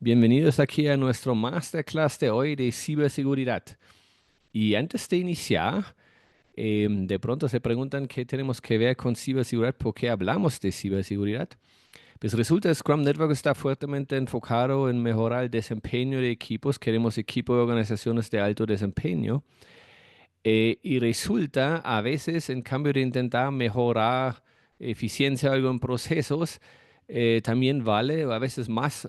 Bienvenidos aquí a nuestro masterclass de hoy de ciberseguridad. Y antes de iniciar, de pronto se preguntan qué tenemos que ver con ciberseguridad, por qué hablamos de ciberseguridad. Pues resulta que Scrum Network está fuertemente enfocado en mejorar el desempeño de equipos. Queremos equipos de organizaciones de alto desempeño. Y resulta a veces, en cambio de intentar mejorar eficiencia en procesos, también vale a veces más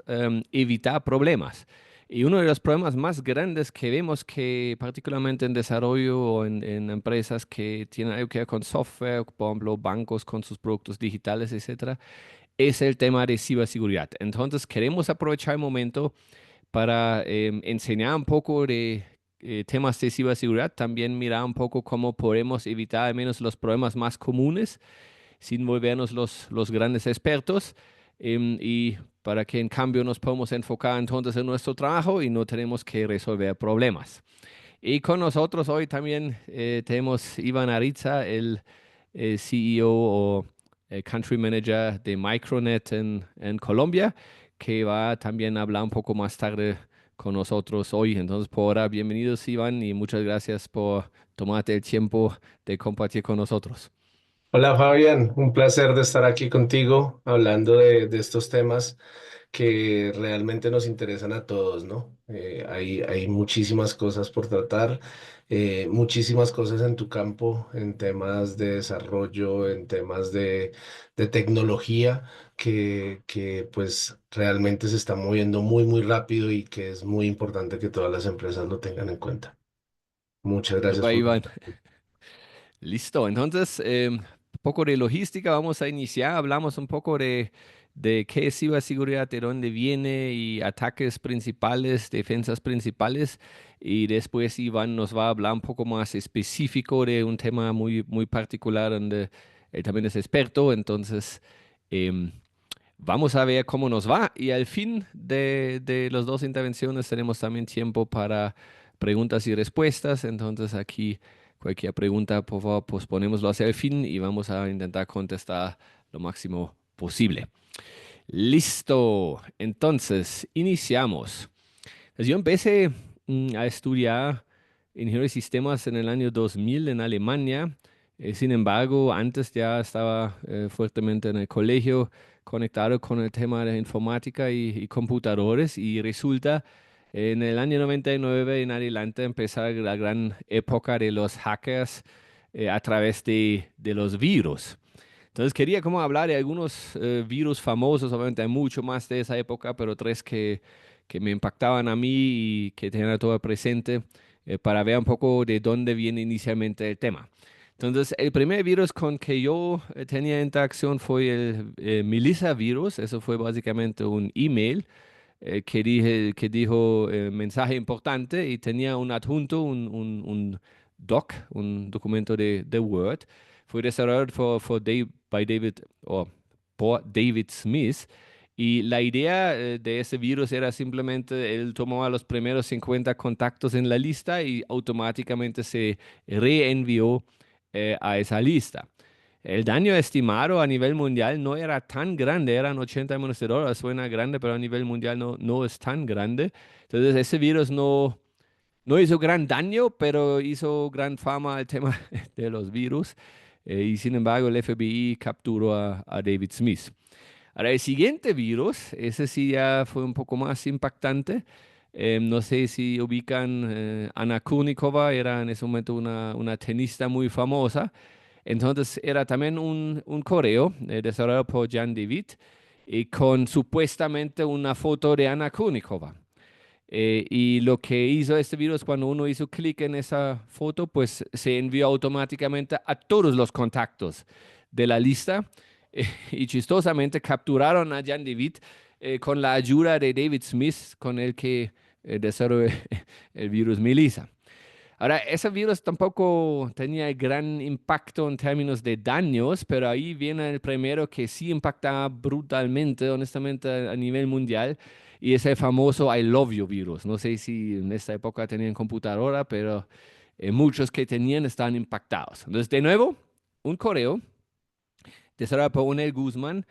evitar problemas. Y uno de los problemas más grandes que vemos que particularmente en desarrollo o en empresas que tienen algo que ver con software, por ejemplo, bancos con sus productos digitales, etcétera, es el tema de ciberseguridad. Entonces, queremos aprovechar el momento para enseñar un poco de temas de ciberseguridad, también mirar un poco cómo podemos evitar al menos los problemas más comunes sin volvernos los grandes expertos y para que en cambio nos podamos enfocar entonces en nuestro trabajo y no tenemos que resolver problemas. Y con nosotros hoy también tenemos Iván Aritza, el CEO o Country Manager de Micronet en Colombia, que va también a hablar un poco más tarde con nosotros hoy. Entonces, por ahora, bienvenidos, Iván, y muchas gracias por tomarte el tiempo de compartir con nosotros. Hola Fabián, un placer de estar aquí contigo hablando de estos temas que realmente nos interesan a todos, ¿no? Hay muchísimas cosas por tratar, muchísimas cosas en tu campo, en temas de desarrollo, en temas de tecnología, que pues realmente se está moviendo muy rápido y que es muy importante que todas las empresas lo tengan en cuenta. Muchas gracias Super, por... Iván. Listo, entonces, un poco de logística, vamos a iniciar. Hablamos un poco de qué es ciberseguridad, de dónde viene y ataques principales, defensas principales. Y después Iván nos va a hablar un poco más específico de un tema muy particular donde él también es experto. Entonces, em, vamos a ver cómo nos va. Y al fin de las dos intervenciones tenemos también tiempo para preguntas y respuestas. Entonces aquí cualquier pregunta, por favor, posponémoslo hacia el fin y vamos a intentar contestar lo máximo posible. Listo. Entonces, iniciamos. Pues yo empecé a estudiar ingeniería de sistemas en el año 2000 en Alemania. Sin embargo, antes ya estaba fuertemente en el colegio conectado con el tema de informática y computadores y resulta en el año 99 en adelante empezar la gran época de los hackers a través de los virus. Entonces quería como hablar de algunos virus famosos, obviamente hay mucho más de esa época, pero tres que me impactaban a mí y que tenía todo presente para ver un poco de dónde viene inicialmente el tema. Entonces, el primer virus con que yo tenía interacción fue el Melissa virus. Eso fue básicamente un email que dijo mensaje importante y tenía un adjunto, un doc, un documento de Word. Fue desarrollado by David, o por David Smith. Y la idea de ese virus era simplemente, él tomaba los primeros 50 contactos en la lista y automáticamente se reenvió a esa lista. El daño estimado a nivel mundial no era tan grande, eran 80 millones de dólares, suena grande, pero a nivel mundial no es tan grande. Entonces ese virus no hizo gran daño, pero hizo gran fama el tema de los virus. Y sin embargo el FBI capturó a David Smith. Ahora el siguiente virus, ese sí ya fue un poco más impactante. No sé si ubican Anna Kournikova, era en ese momento una tenista muy famosa. Entonces era también un correo desarrollado por Jan David y con supuestamente una foto de Anna Kournikova. Y lo que hizo este virus cuando uno hizo clic en esa foto, pues se envió automáticamente a todos los contactos de la lista. Y chistosamente capturaron a Jan David con la ayuda de David Smith, con el que desarrolló el virus Melissa. Ahora, ese virus tampoco tenía gran impacto en términos de daños, pero ahí viene el primero que sí impacta brutalmente, honestamente, a nivel mundial, y es el famoso I love you virus. No sé si en esta época tenían computadora, pero muchos que tenían estaban impactados. Entonces, de nuevo, un correo desarrollado por Unel Guzmán,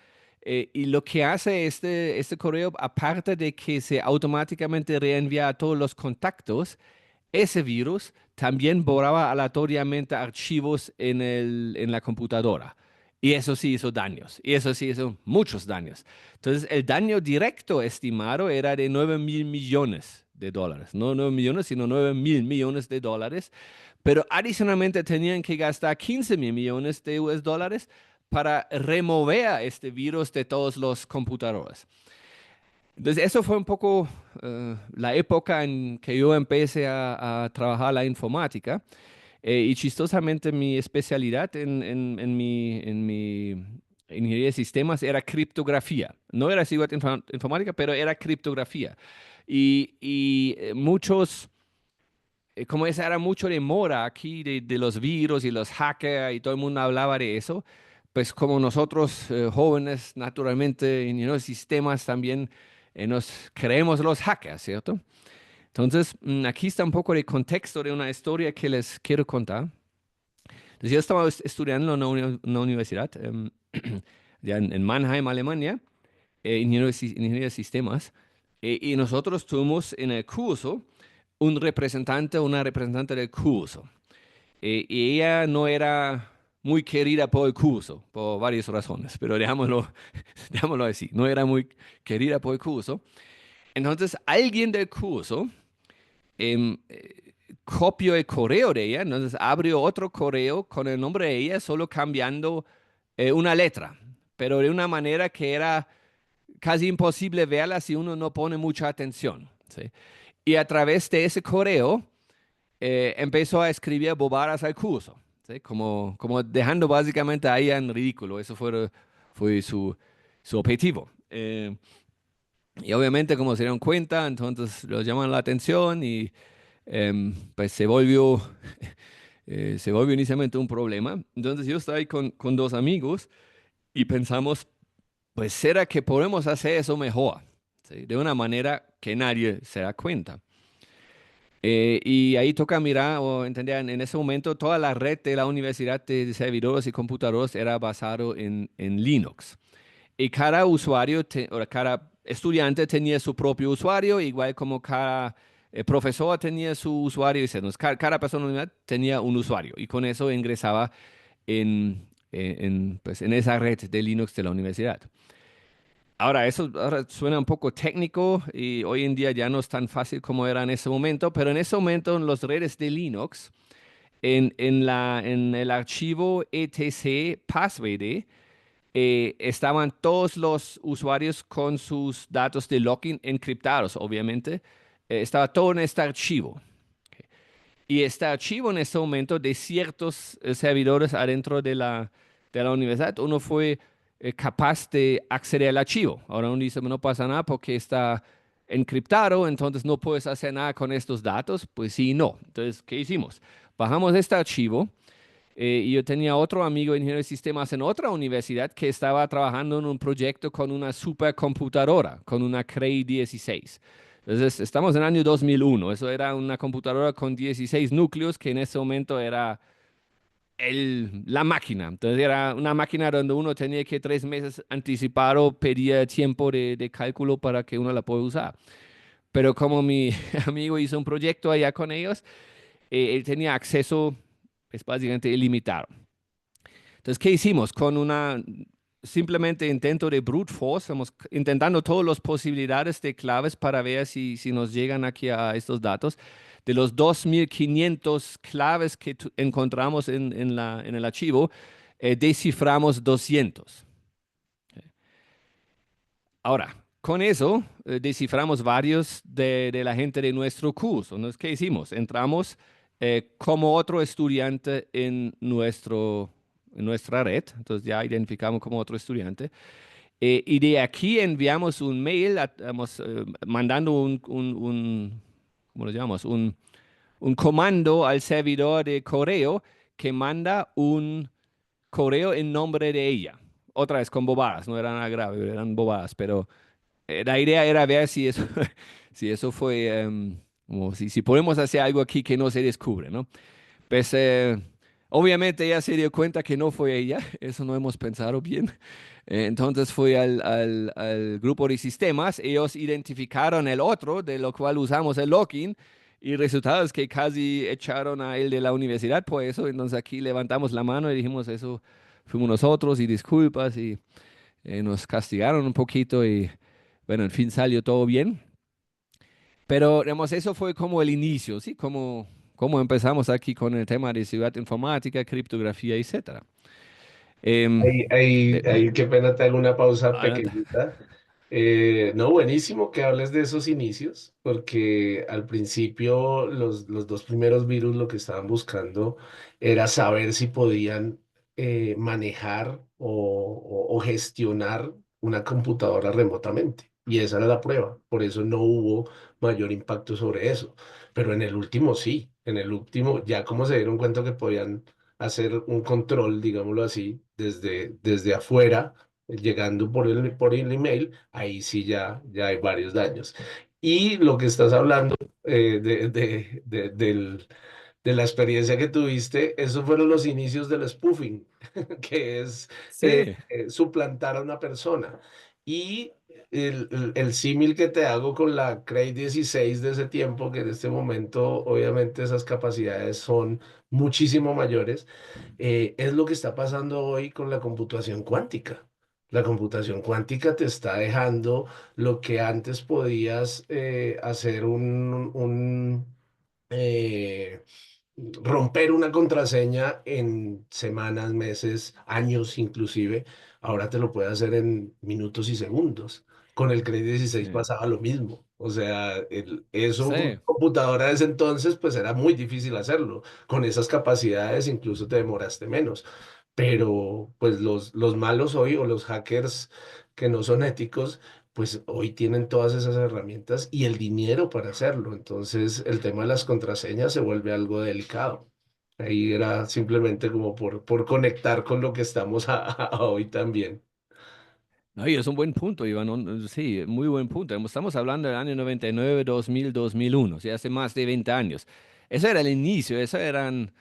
Y lo que hace este correo, aparte de que se automáticamente reenvía a todos los contactos, ese virus también borraba aleatoriamente archivos en la computadora. Y eso sí hizo daños. Y eso sí hizo muchos daños. Entonces, el daño directo estimado era de 9.000 millones de dólares. No 9 millones, sino 9.000 millones de dólares. Pero adicionalmente tenían que gastar 15.000 millones de US dólares para remover este virus de todos los computadores. Entonces, eso fue un poco la época en que yo empecé a trabajar la informática. Y chistosamente mi especialidad en mi ingeniería de sistemas era criptografía. No era seguridad informática, pero era criptografía. Y muchos, como esa era mucho de moda aquí de los virus y los hackers y todo el mundo hablaba de eso, pues como nosotros jóvenes, naturalmente, ingenieros de sistemas también nos creemos los hackers, ¿cierto? Entonces, aquí está un poco de contexto de una historia que les quiero contar. Entonces, yo estaba estudiando en una universidad, ya en Mannheim, Alemania, ingeniería de sistemas, y nosotros tuvimos en el curso una representante del curso. Y ella no era muy querida por el curso, por varias razones, pero dejámoslo así, no era muy querida por el curso. Entonces, alguien del curso copió el correo de ella, entonces abrió otro correo con el nombre de ella, solo cambiando una letra, pero de una manera que era casi imposible verla si uno no pone mucha atención, ¿sí? Y a través de ese correo empezó a escribir bobadas al curso, ¿sí? Como dejando básicamente a ella en ridículo. Eso fue su objetivo. Y obviamente, como se dieron cuenta, entonces los llaman la atención y pues se volvió inicialmente un problema. Entonces yo estaba ahí con dos amigos y pensamos, pues ¿será que podemos hacer eso mejor? ¿Sí? De una manera que nadie se da cuenta. Y ahí toca mirar o entender, en ese momento toda la red de la universidad de servidores y computadores era basado en Linux. Y cada usuario, o cada estudiante tenía su propio usuario, igual como cada profesor tenía su usuario, y cada persona en la unidad tenía un usuario. Y con eso ingresaba pues, en esa red de Linux de la universidad. Ahora, eso ahora suena un poco técnico y hoy en día ya no es tan fácil como era en ese momento, pero en ese momento en las redes de Linux, en el archivo etc passwd, estaban todos los usuarios con sus datos de login encriptados, obviamente. Estaba todo en este archivo. Y este archivo en este momento de ciertos servidores adentro de la universidad, uno fue capaz de acceder al archivo. Ahora uno dice, no pasa nada porque está encriptado, entonces no puedes hacer nada con estos datos. Pues sí, no. Entonces, ¿qué hicimos? Bajamos este archivo. Y yo tenía otro amigo ingeniero de sistemas en otra universidad que estaba trabajando en un proyecto con una supercomputadora, con una Cray 16. Entonces, estamos en el año 2001. Eso era una computadora con 16 núcleos que en ese momento era la máquina. Entonces, era una máquina donde uno tenía que 3 meses anticipado pedía tiempo de cálculo para que uno la pueda usar. Pero como mi amigo hizo un proyecto allá con ellos, él tenía acceso, es básicamente ilimitado. Entonces, ¿qué hicimos? Con una simplemente intento de brute force, estamos intentando todas las posibilidades de claves para ver si nos llegan aquí a estos datos. De los 2.500 claves que encontramos en el archivo, desciframos 200. Ahora, con eso desciframos varios de la gente de nuestro curso. Entonces, ¿qué hicimos? Entramos como otro estudiante en nuestra red, entonces ya identificamos como otro estudiante, y de aquí enviamos un mail, mandando ¿cómo lo llamamos? Un comando al servidor de correo que manda un correo en nombre de ella. Otra vez con bobadas, no eran nada grave, eran bobadas, pero la idea era ver si eso, si eso fue, como si podemos hacer algo aquí que no se descubre, ¿no? Pues Obviamente ella se dio cuenta que no fue ella, eso no hemos pensado bien. Entonces fui al grupo de sistemas, ellos identificaron el otro, de lo cual usamos el login, y el resultado es que casi echaron a él de la universidad por eso. Entonces aquí levantamos la mano y dijimos, eso fuimos nosotros y disculpas, y nos castigaron un poquito y bueno, en fin salió todo bien. Pero digamos, eso fue como el inicio, ¿sí? Como empezamos aquí con el tema de seguridad informática, criptografía, etcétera. Em, Qué pena, te hago una pausa adelante. pequeñita. No, buenísimo que hables de esos inicios, porque al principio los dos primeros virus lo que estaban buscando era saber si podían manejar o gestionar una computadora remotamente. Y esa era la prueba. Por eso no hubo mayor impacto sobre eso. Pero en el último sí. En el último, ya como se dieron cuenta que podían hacer un control, digámoslo así, desde afuera, llegando por el email, ahí sí ya hay varios daños. Y lo que estás hablando de la experiencia que tuviste, esos fueron los inicios del spoofing, que es Sí, suplantar a una persona. Y el símil que te hago con la Cray 16 de ese tiempo, que en este momento obviamente esas capacidades son muchísimo mayores, es lo que está pasando hoy con la computación cuántica. La computación cuántica te está dejando lo que antes podías hacer eh, romper una contraseña en semanas, meses, años inclusive, ahora te lo puede hacer en minutos y segundos. Con el Cray 16 sí, pasaba lo mismo. O sea, eso con sí. una computadora de ese entonces, pues era muy difícil hacerlo. Con esas capacidades incluso te demoraste menos. Pero pues los malos hoy o los hackers que no son éticos, pues hoy tienen todas esas herramientas y el dinero para hacerlo. Entonces, el tema de las contraseñas se vuelve algo delicado. Ahí era simplemente como por conectar con lo que estamos a hoy también. No, y es un buen punto, Iván. Sí, muy buen punto. Estamos hablando del año 99, 2000, 2001, o sea, hace más de 20 años. Ese era el inicio, eso eran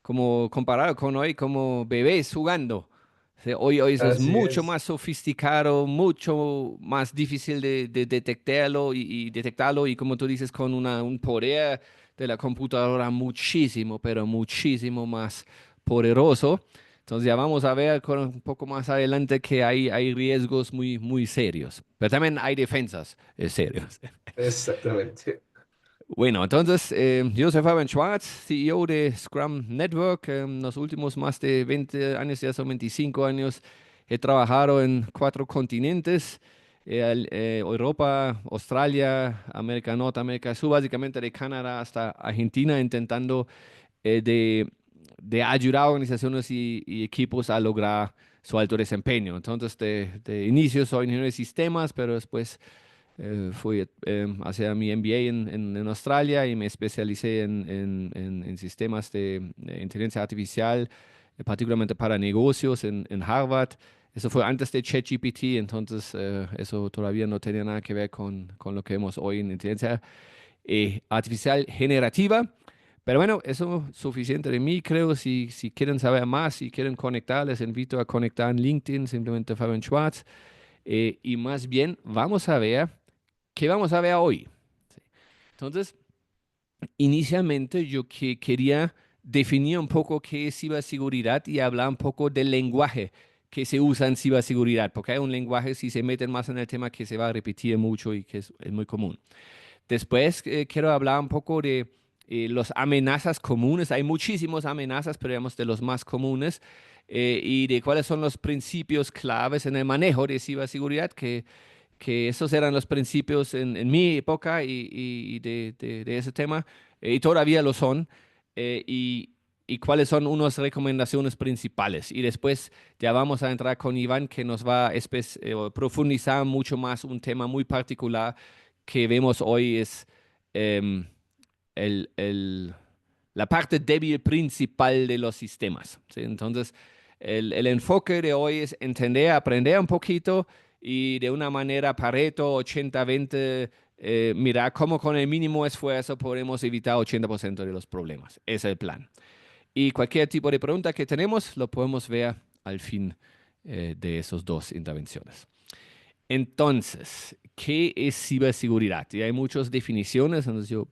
como comparado con hoy, como bebés jugando. O sea, hoy eso es Así mucho es. más sofisticado, mucho más difícil de detectarlo y detectarlo, y como tú dices, con un poder de la computadora muchísimo, pero muchísimo más poderoso. Entonces ya vamos a ver un poco más adelante que hay riesgos muy, muy serios, pero también hay defensas serias. Exactamente. Bueno, entonces yo soy Fabian Schwartz, CEO de Scrum Network. En los últimos más de 20 años, ya son 25 años, he trabajado en 4 continentes, Europa, Australia, América Norte, América Sur, básicamente de Canadá hasta Argentina, intentando de ayudar a organizaciones y equipos a lograr su alto desempeño. Entonces, de inicio soy ingeniero de sistemas, pero después fui hacia mi MBA en Australia y me especialicé en sistemas de inteligencia artificial, particularmente para negocios en Harvard. Eso fue antes de ChatGPT, entonces eso todavía no tenía nada que ver con lo que vemos hoy en inteligencia artificial generativa. Pero bueno, eso es suficiente de mí, creo. Si quieren saber más, si quieren conectar, les invito a conectar en LinkedIn, simplemente Fabian Schwartz. Y más bien, vamos a ver qué vamos a ver hoy. Sí. Entonces, inicialmente yo quería definir un poco qué es ciberseguridad y hablar un poco del lenguaje que se usa en ciberseguridad, porque hay un lenguaje, si se meten más en el tema, que se va a repetir mucho y que es muy común. Después quiero hablar un poco de las amenazas comunes. Hay muchísimas amenazas, pero digamos de los más comunes y de cuáles son los principios claves en el manejo de ciberseguridad, que esos eran los principios en mi época y de ese tema, y todavía lo son. Y cuáles son unas recomendaciones principales. Y después ya vamos a entrar con Iván, que nos va a profundizar mucho más un tema muy particular que vemos hoy es em, el, el- la parte débil principal de los sistemas. ¿Sí? Entonces, el enfoque de hoy es entender, aprender un poquito y de una manera Pareto 80-20, mirar cómo con el mínimo esfuerzo podemos evitar 80% de los problemas. Ese es el plan. Y cualquier tipo de pregunta que tenemos lo podemos ver al fin de esas dos intervenciones. Entonces, ¿qué es ciberseguridad? Y hay muchas definiciones, entonces yo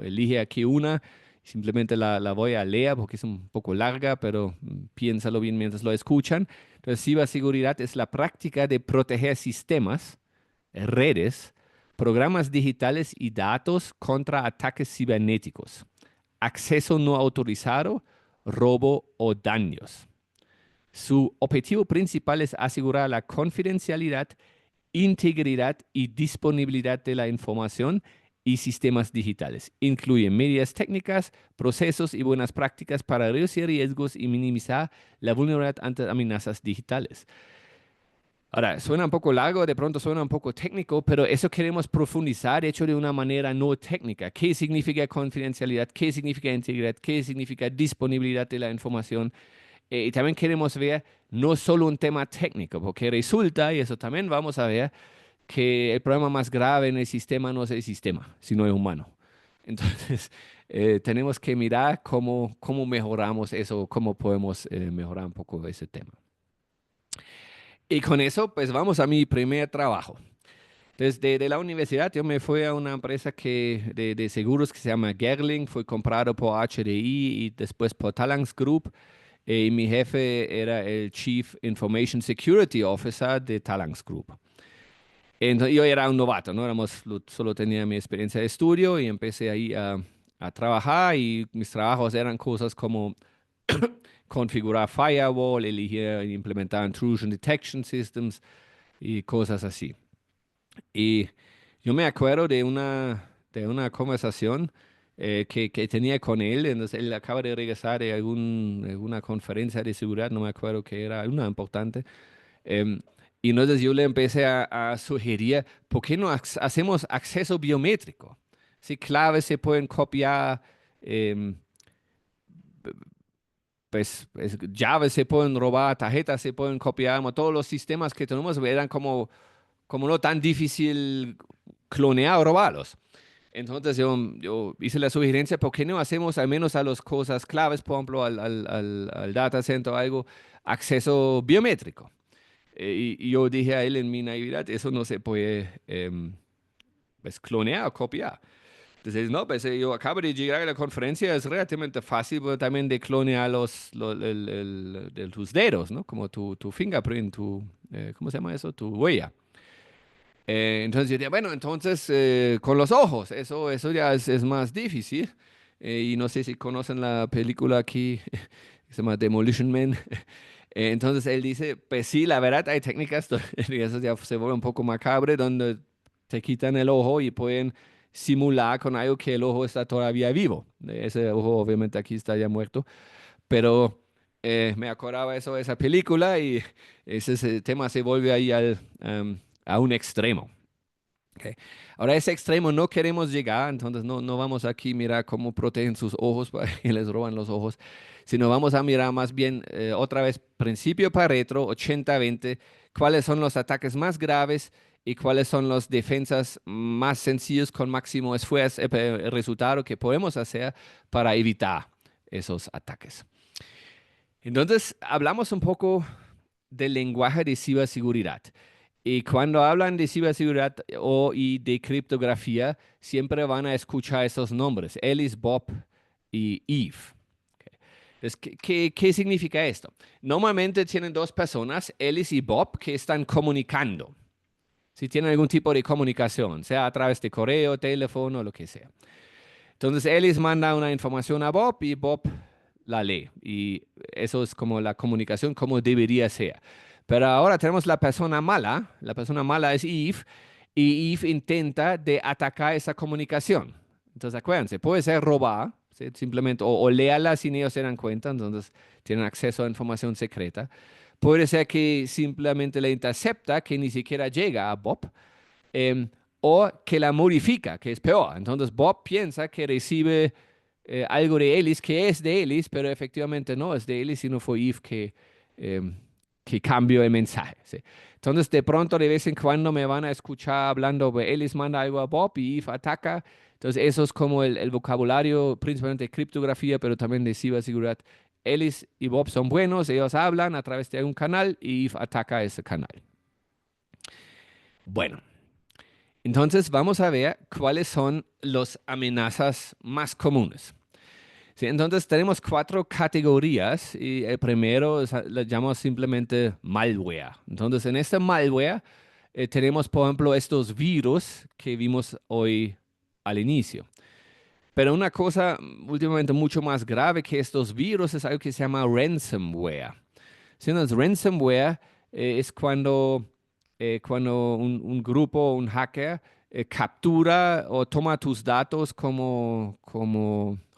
elige aquí una, simplemente la voy a leer porque es un poco larga, pero piénsalo bien mientras lo escuchan. Entonces, ciberseguridad es la práctica de proteger sistemas, redes, programas digitales y datos contra ataques cibernéticos, acceso no autorizado, robo o daños. Su objetivo principal es asegurar la confidencialidad, integridad y disponibilidad de la información y sistemas digitales. Incluye medidas técnicas, procesos y buenas prácticas para reducir riesgos y minimizar la vulnerabilidad ante amenazas digitales. Ahora, suena un poco largo, de pronto suena un poco técnico, pero eso queremos profundizar, hecho de una manera no técnica. ¿Qué significa confidencialidad? ¿Qué significa integridad? ¿Qué significa disponibilidad de la información? Y también queremos ver no solo un tema técnico, porque resulta, y eso también vamos a ver, que el problema más grave en el sistema no es el sistema, sino el humano. Entonces, tenemos que mirar cómo mejoramos eso, cómo podemos mejorar un poco ese tema. Y con eso, pues vamos a mi primer trabajo. Desde la universidad yo me fui a una empresa de seguros que se llama Gerling, fue comprado por HDI y después por Talanx Group. Y mi jefe era el Chief Information Security Officer de Talanx Group. Entonces, yo era un novato, ¿no? Solo tenía mi experiencia de estudio y empecé ahí a trabajar y mis trabajos eran cosas como configurar firewall, elegir e implementar intrusion detection systems y cosas así. Y yo me acuerdo de una conversación que tenía con él. Entonces, él acaba de regresar de alguna conferencia de seguridad, no me acuerdo qué era, una importante. Em, y entonces yo le empecé a sugerir, ¿por qué no hacemos acceso biométrico? Si claves se pueden copiar, em, pues llaves se pueden robar, tarjetas se pueden copiar, todos los sistemas que tenemos eran como no tan difícil clonear o robarlos. Entonces yo hice la sugerencia, ¿por qué no hacemos al menos a las cosas claves, por ejemplo, al data center o algo, acceso biométrico? Y yo dije a él en mi naividad, eso no se puede pues, clonear o copiar. Entonces, no, pues yo acabo de llegar a la conferencia, es relativamente fácil pero también de clonear tus dedos, ¿no? Como tu fingerprint, ¿cómo se llama eso? Tu huella. Entonces yo dije, bueno, entonces con los ojos, eso ya es más difícil. Y no sé si conocen la película aquí, que se llama Demolition Man. Entonces él dice, pues sí, la verdad hay técnicas, y eso ya se vuelve un poco macabre, donde te quitan el ojo y pueden simular con algo que el ojo está todavía vivo. Ese ojo obviamente aquí está ya muerto, pero me acordaba eso de esa película y ese tema se vuelve ahí a un extremo. Ok. Ahora, ese extremo no queremos llegar, entonces no vamos aquí a mirar cómo protegen sus ojos para que les roban los ojos, sino vamos a mirar más bien otra vez principio Pareto, 80-20, cuáles son los ataques más graves y cuáles son las defensas más sencillas con máximo esfuerzo, resultado que podemos hacer para evitar esos ataques. Entonces, hablamos un poco del lenguaje de ciberseguridad. Y cuando hablan de ciberseguridad y de criptografía, siempre van a escuchar esos nombres, Alice, Bob y Eve. Entonces, ¿qué significa esto? Normalmente tienen dos personas, Alice y Bob, que están comunicando. Si tienen algún tipo de comunicación, sea a través de correo, teléfono, lo que sea. Entonces, Alice manda una información a Bob y Bob la ley. Y eso es como la comunicación como debería ser. Pero ahora tenemos la persona mala es Eve, y Eve intenta de atacar esa comunicación. Entonces acuérdense, puede ser robar, ¿sí? Simplemente, o leerla sin ellos se dan cuenta, entonces tienen acceso a información secreta. Puede ser que simplemente la intercepta, que ni siquiera llega a Bob, em, o que la modifica, que es peor. Entonces Bob piensa que recibe algo de Ellis, que es de Ellis, pero efectivamente no es de Ellis, sino fue Eve que cambió el mensaje. ¿Sí? Entonces, de pronto, de vez en cuando me van a escuchar hablando, Ellis manda algo a Bob y Eve ataca. Entonces, eso es como el vocabulario, principalmente de criptografía, pero también de ciberseguridad Ellis y Bob son buenos, ellos hablan a través de un canal y Eve ataca ese canal. Bueno, entonces vamos a ver cuáles son las amenazas más comunes. Sí, entonces tenemos cuatro categorías y el primero le llamamos simplemente malware. Entonces en este malware tenemos, por ejemplo, estos virus que vimos hoy al inicio. Pero una cosa últimamente mucho más grave que estos virus es algo que se llama ransomware. Sí, entonces, ransomware es cuando un grupo, un hacker, captura o toma tus datos como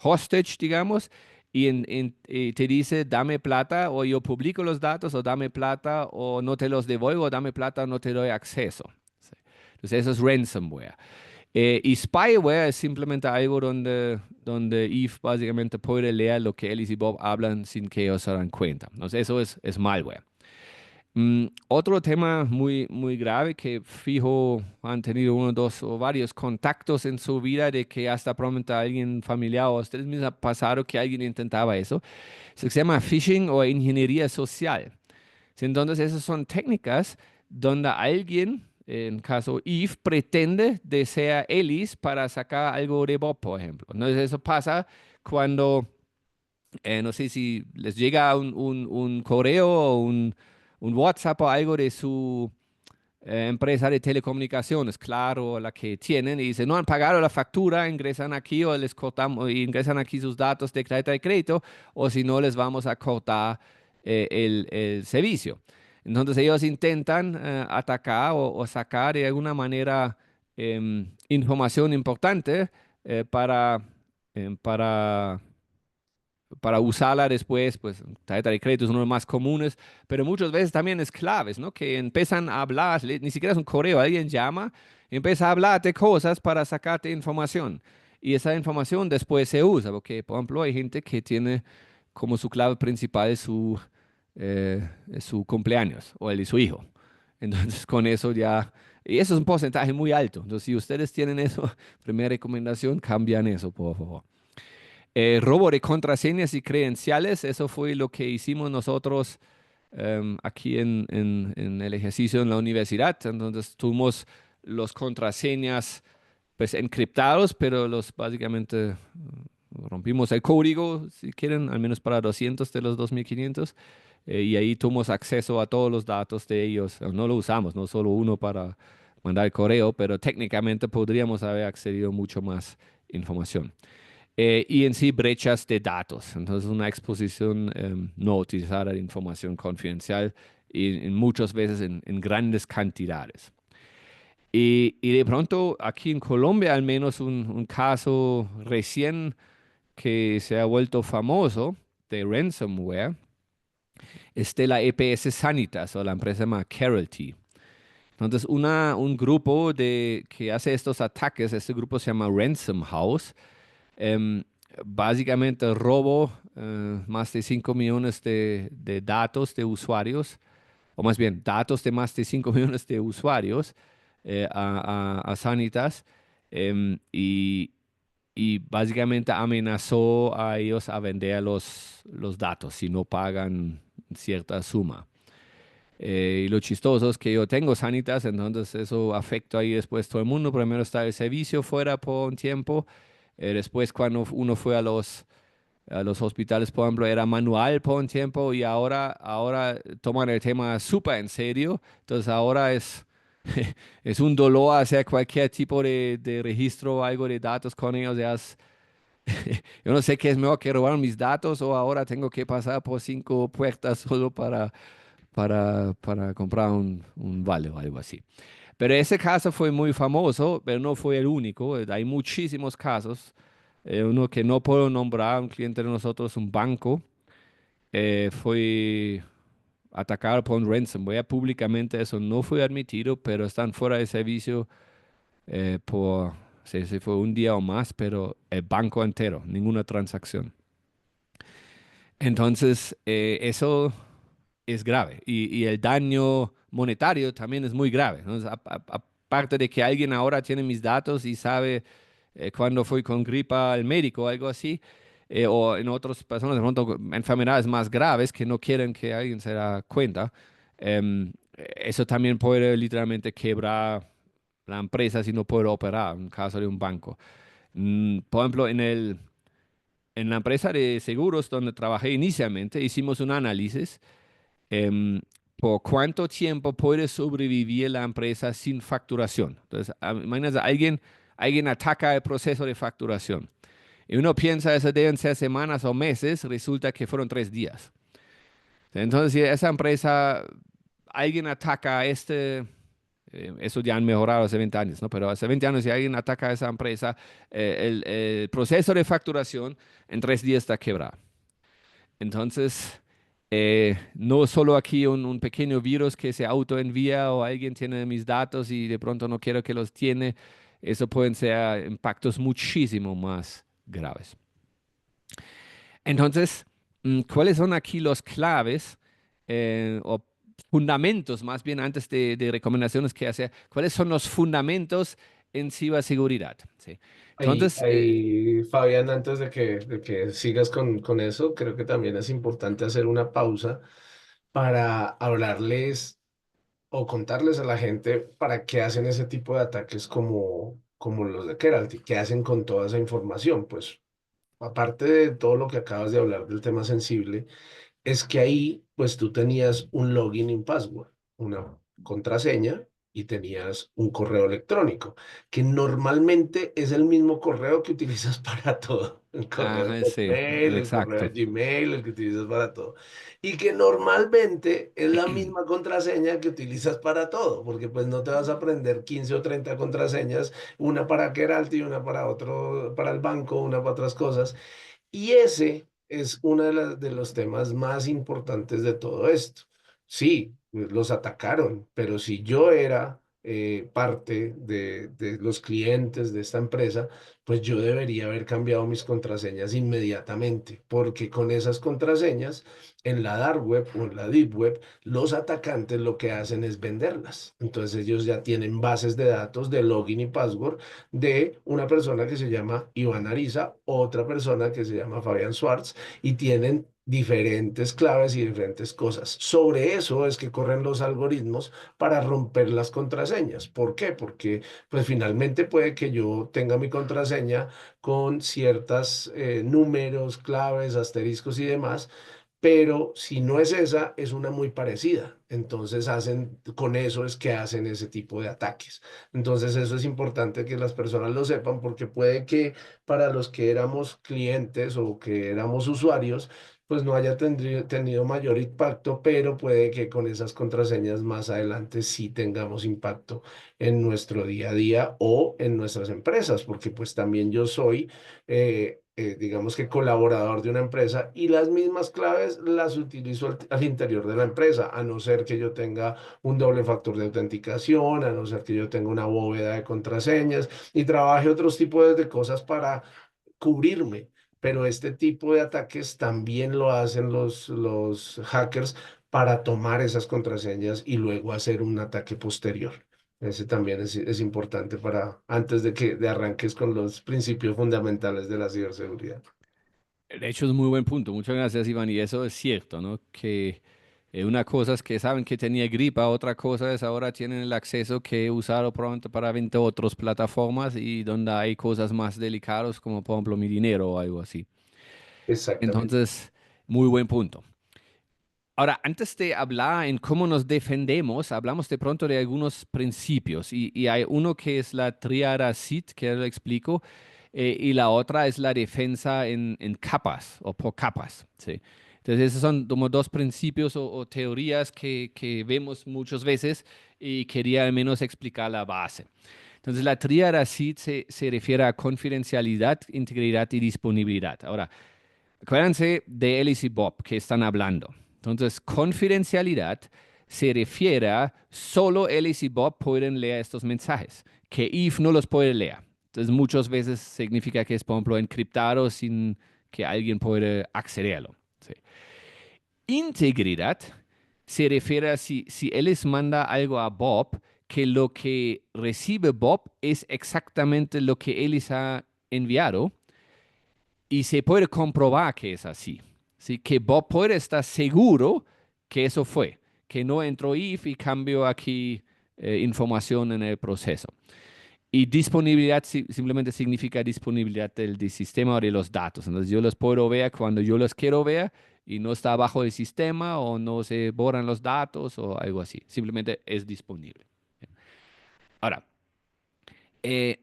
hostage, digamos, y te dice, dame plata o yo publico los datos o dame plata o no te los devuelvo, dame plata o no te doy acceso. Sí. Entonces, eso es ransomware. Y spyware es simplemente algo donde Eve básicamente puede leer lo que Alice y Bob hablan sin que ellos se dan cuenta. Entonces, eso es malware. Otro tema muy, muy grave que fijo han tenido uno, dos o varios contactos en su vida de que hasta probablemente alguien familiar o a ustedes mismos ha pasado que alguien intentaba eso. Se llama phishing o ingeniería social. Sí, entonces, esas son técnicas donde alguien, en caso Eve, pretende de ser Ellis para sacar algo de Bob, por ejemplo. Entonces, eso pasa cuando, no sé si les llega un correo o un WhatsApp o algo de su empresa de telecomunicaciones, claro, la que tienen, y dicen, no han pagado la factura, ingresan aquí o les cortamos, ingresan aquí sus datos de tarjeta de crédito, o si no, les vamos a cortar el servicio. Entonces ellos intentan atacar o sacar de alguna manera información importante para para usarla después, pues tarjeta de crédito es uno de los más comunes, pero muchas veces también es claves, ¿no? Que empiezan a hablar, ni siquiera es un correo, alguien llama, empieza a hablar de cosas para sacarte información. Y esa información después se usa, porque, por ejemplo, hay gente que tiene como su clave principal su cumpleaños o el de su hijo. Entonces, con eso ya, y eso es un porcentaje muy alto. Entonces, si ustedes tienen eso, primera recomendación, cambian eso, por favor. Robo de contraseñas y credenciales, eso fue lo que hicimos nosotros aquí en el ejercicio en la universidad. Entonces tuvimos los contraseñas pues encriptados, pero los básicamente rompimos el código, si quieren, al menos para 200 de los 2500. Y ahí tuvimos acceso a todos los datos de ellos. No lo usamos, no solo uno para mandar el correo, pero técnicamente podríamos haber accedido mucho más información y en sí brechas de datos. Entonces, una exposición no utilizada de información confidencial y muchas veces en grandes cantidades. Y de pronto, aquí en Colombia, al menos un caso recién que se ha vuelto famoso de ransomware es de la EPS Sanitas o la empresa se llama Carroty. Entonces, un grupo que hace estos ataques, este grupo se llama Ransom House. Em, Básicamente robo más de 5 millones de datos de usuarios, o más bien datos de más de 5 millones de usuarios a Sanitas y, y básicamente amenazó a ellos a vender los datos si no pagan cierta suma. Y lo chistoso es que yo tengo Sanitas, entonces eso afecta ahí después todo el mundo. Primero está el servicio fuera por un tiempo. Después cuando uno fue a los hospitales, por ejemplo, era manual por un tiempo y ahora toman el tema súper en serio. Entonces ahora es un dolor hacer cualquier tipo de registro o algo de datos con ellos. Yo no sé qué es mejor que robar mis datos o ahora tengo que pasar por 5 puertas solo para comprar un vale o algo así. Pero ese caso fue muy famoso, pero no fue el único. Hay muchísimos casos. Uno que no puedo nombrar, un cliente de nosotros, un banco, fue atacado por un ransomware. Públicamente eso no fue admitido, pero están fuera de servicio por, sí, sí fue un día o más, pero el banco entero, ninguna transacción. Entonces, eso es grave y el daño monetario también es muy grave, ¿no? Aparte de que alguien ahora tiene mis datos y sabe cuándo fui con gripa al médico o algo así, o en otras personas de pronto enfermedades más graves que no quieren que alguien se da cuenta. Eso también puede literalmente quebrar la empresa si no puede operar, en caso de un banco. Por ejemplo, en la empresa de seguros donde trabajé inicialmente, hicimos un análisis por cuánto tiempo puede sobrevivir la empresa sin facturación. Entonces, imagínate, alguien ataca el proceso de facturación. Y uno piensa eso deben ser semanas o meses, resulta que fueron 3 días. Entonces, si esa empresa, alguien ataca eso ya han mejorado hace 20 años, ¿no? Pero hace 20 años, si alguien ataca a esa empresa, el proceso de facturación en 3 días está quebrado. Entonces, no solo aquí un pequeño virus que se autoenvía o alguien tiene mis datos y de pronto no quiero que los tiene, eso pueden ser impactos muchísimo más graves. Entonces, ¿cuáles son aquí los claves o fundamentos, más bien antes de recomendaciones que hacer? ¿Cuáles son los fundamentos en ciberseguridad? Sí. Entonces, Fabián, antes de que sigas con eso, creo que también es importante hacer una pausa para hablarles o contarles a la gente para qué hacen ese tipo de ataques como los de Keralty, qué hacen con toda esa información. Pues aparte de todo lo que acabas de hablar del tema sensible, es que ahí, pues tú tenías un login y password, una contraseña y tenías un correo electrónico, que normalmente es el mismo correo que utilizas para todo. El correo ajá, de sí, Hotmail, el correo de exacto. Gmail, el que utilizas para todo. Y que normalmente es la misma contraseña que utilizas para todo, porque pues no te vas a aprender 15 o 30 contraseñas, una para Keralty, una para otro, para el banco, una para otras cosas. Y ese es uno de los temas más importantes de todo esto. Sí, los atacaron, pero si yo era parte de los clientes de esta empresa, pues yo debería haber cambiado mis contraseñas inmediatamente, porque con esas contraseñas en la dark web o en la deep web, los atacantes lo que hacen es venderlas. Entonces ellos ya tienen bases de datos de login y password de una persona que se llama Iván Ariza, otra persona que se llama Fabián Schwartz, y tienen diferentes claves y diferentes cosas. Sobre eso es que corren los algoritmos para romper las contraseñas. ¿Por qué? Porque pues finalmente puede que yo tenga mi contraseña con ciertas números, claves, asteriscos y demás, pero si no es esa, es una muy parecida. Entonces hacen, con eso es que hacen ese tipo de ataques. Entonces eso es importante que las personas lo sepan porque puede que para los que éramos clientes o que éramos usuarios, pues no haya tenido mayor impacto, pero puede que con esas contraseñas más adelante sí tengamos impacto en nuestro día a día o en nuestras empresas, porque pues también yo soy digamos que colaborador de una empresa y las mismas claves las utilizo al interior de la empresa, a no ser que yo tenga un doble factor de autenticación, a no ser que yo tenga una bóveda de contraseñas y trabaje otros tipos de cosas para cubrirme. Pero este tipo de ataques también lo hacen los hackers para tomar esas contraseñas y luego hacer un ataque posterior. Ese también es importante para antes de que de arranques con los principios fundamentales de la ciberseguridad. De hecho, es muy buen punto. Muchas gracias, Iván. Y eso es cierto, ¿no? Que una cosa es que saben que tenía gripa, otra cosa es ahora tienen el acceso que usaron pronto para 20 otras plataformas y donde hay cosas más delicadas, como por ejemplo mi dinero o algo así. Exactamente. Entonces, muy buen punto. Ahora, antes de hablar en cómo nos defendemos, hablamos de pronto de algunos principios y hay uno que es la tríada SIT, que lo explico, y la otra es la defensa en capas o por capas, ¿sí? Entonces, esos son como dos principios o teorías que vemos muchas veces y quería al menos explicar la base. Entonces, la tríada SIT se refiere a confidencialidad, integridad y disponibilidad. Ahora, acuérdense de Alice y Bob que están hablando. Entonces, confidencialidad se refiere a solo Alice y Bob pueden leer estos mensajes, que Eve no los puede leer. Entonces, muchas veces significa que es, por ejemplo, encriptado sin que alguien pueda accederlo. Sí. Integridad se refiere a si Alice manda algo a Bob, que lo que recibe Bob es exactamente lo que Alice ha enviado y se puede comprobar que es así. ¿Sí? Que vos puedes estar seguro que eso fue, que no entró if y cambió aquí información en el proceso. Y disponibilidad simplemente significa disponibilidad del sistema o de los datos. Entonces yo los puedo ver cuando yo los quiero ver y no está bajo el sistema o no se borran los datos o algo así. Simplemente es disponible. Ahora, eh,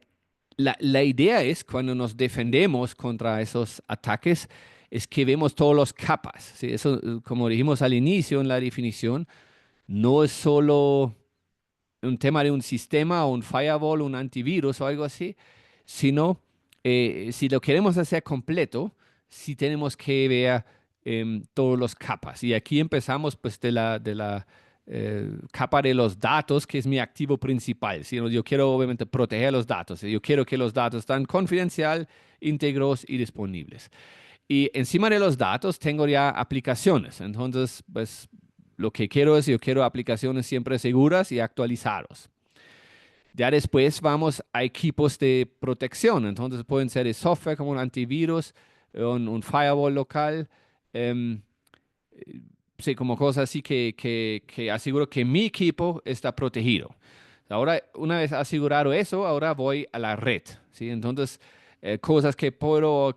la idea es cuando nos defendemos contra esos ataques es que vemos todos los capas. ¿Sí? Eso, como dijimos al inicio en la definición, no es solo un tema de un sistema o un firewall, un antivirus o algo así, sino si lo queremos hacer completo, sí tenemos que ver todos los capas. Y aquí empezamos pues de la capa de los datos, que es mi activo principal. ¿Sí? Yo quiero obviamente proteger los datos. ¿Sí? Yo quiero que los datos estén confidencial, íntegros y disponibles. Y encima de los datos tengo ya aplicaciones. Entonces, pues lo que quiero es, yo quiero aplicaciones siempre seguras y actualizados. Ya después vamos a equipos de protección. Entonces pueden ser de software como un antivirus, un firewall local. em, sí, como cosas así que aseguro que mi equipo está protegido. Ahora, una vez asegurado eso, ahora voy a la red, ¿sí? Entonces, cosas que puedo,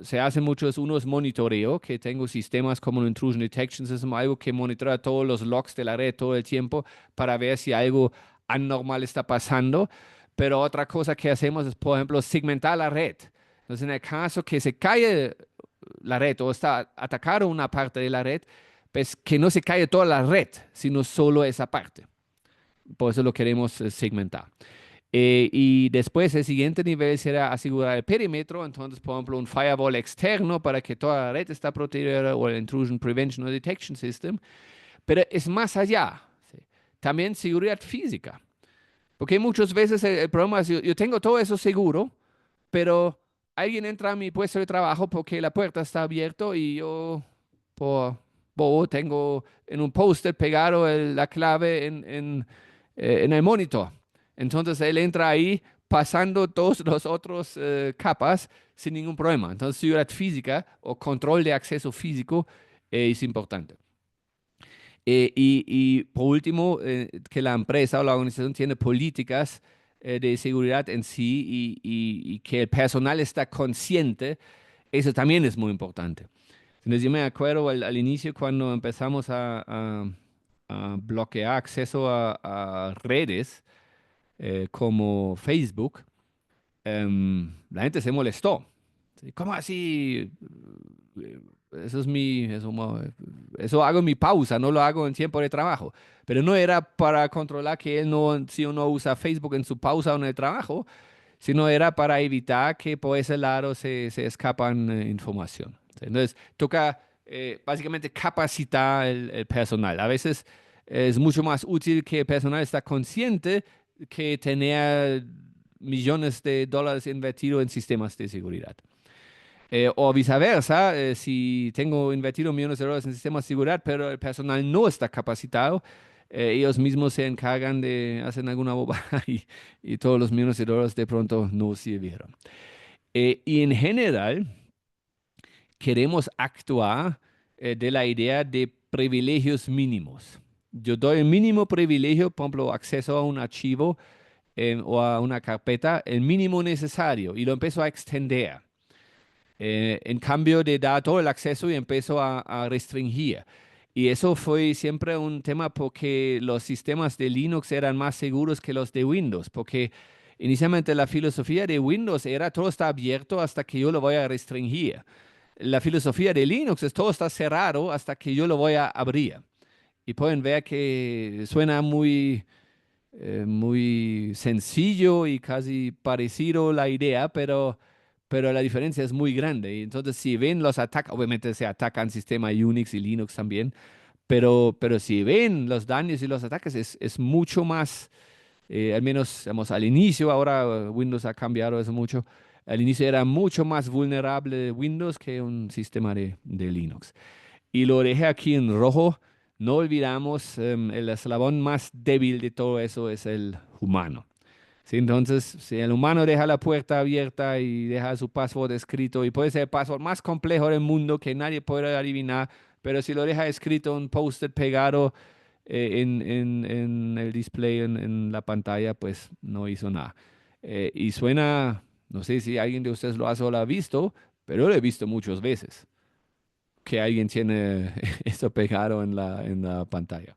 se hacen mucho es uno es monitoreo, que tengo sistemas como un intrusion detection system, algo que monitora todos los logs de la red todo el tiempo para ver si algo anormal está pasando. Pero otra cosa que hacemos es, por ejemplo, segmentar la red. Entonces, en el caso que se cae la red o está atacado una parte de la red, pues que no se caiga toda la red, sino solo esa parte. Por eso lo queremos segmentar. Y después el siguiente nivel será asegurar el perímetro. Entonces, por ejemplo, un firewall externo para que toda la red está protegida o el Intrusion Prevention o Detection System. Pero es más allá. ¿Sí? También seguridad física. Porque muchas veces el problema es, yo tengo todo eso seguro, pero alguien entra a mi puesto de trabajo porque la puerta está abierta y yo por bobo tengo en un póster pegado la clave en el monitor. Entonces él entra ahí pasando todos los otros capas sin ningún problema. Entonces seguridad física o control de acceso físico es importante. Y por último, que la empresa o la organización tiene políticas de seguridad en sí y que el personal está consciente, eso también es muy importante. Entonces yo me acuerdo al inicio cuando empezamos a bloquear acceso a redes como Facebook, la gente se molestó. ¿Sí? ¿Cómo así? Eso es eso hago en mi pausa, no lo hago en tiempo de trabajo. Pero no era para controlar que él no, si uno usa Facebook en su pausa o en el trabajo, sino era para evitar que por ese lado se escapan información. Entonces, toca básicamente capacitar el personal. A veces es mucho más útil que el personal está consciente que tener millones de dólares invertidos en sistemas de seguridad. O viceversa, si tengo invertido millones de dólares en sistemas de seguridad, pero el personal no está capacitado, ellos mismos se encargan de hacer alguna bobada y todos los millones de dólares de pronto no sirvieron. Y en general, queremos actuar de la idea de privilegios mínimos. Yo doy el mínimo privilegio, por ejemplo, acceso a un archivo o a una carpeta, el mínimo necesario, y lo empiezo a extender. En cambio de dar todo el acceso y empezó a restringir. Y eso fue siempre un tema porque los sistemas de Linux eran más seguros que los de Windows, porque inicialmente la filosofía de Windows era todo está abierto hasta que yo lo voy a restringir. La filosofía de Linux es todo está cerrado hasta que yo lo voy a abrir. Y pueden ver que suena muy sencillo y casi parecido la idea, pero la diferencia es muy grande. Y entonces, si ven los ataques, obviamente se atacan sistema Unix y Linux también, pero si ven los daños y los ataques, es mucho más, al menos digamos, al inicio, ahora Windows ha cambiado eso mucho. Al inicio era mucho más vulnerable Windows que un sistema de Linux. Y lo dejé aquí en rojo. No olvidamos, el eslabón más débil de todo eso es el humano. ¿sí? Entonces, si el humano deja la puerta abierta y deja su password escrito, y puede ser el password más complejo del mundo que nadie puede adivinar, pero si lo deja escrito un post-it pegado en el display, en la pantalla, pues no hizo nada. Y suena, no sé si alguien de ustedes lo ha solo ha visto, pero lo he visto muchas veces, que alguien tiene eso pegado en la pantalla.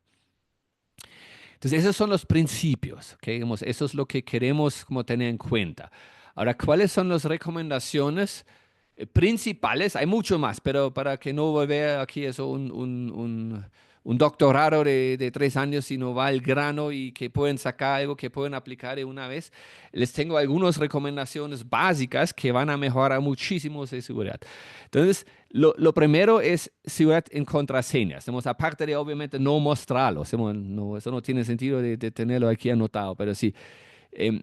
Entonces, esos son los principios, ¿ok? Digamos, eso es lo que queremos como tener en cuenta. Ahora, ¿cuáles son las recomendaciones principales? Hay mucho más, pero para que no vea aquí eso un doctorado de 3 años, sino va al grano y que pueden sacar algo que pueden aplicar de una vez, les tengo algunas recomendaciones básicas que van a mejorar muchísimo su seguridad. Entonces, lo primero es seguridad en contraseñas. Estamos, aparte de obviamente no mostrarlo, eso no tiene sentido de tenerlo aquí anotado, pero sí, em,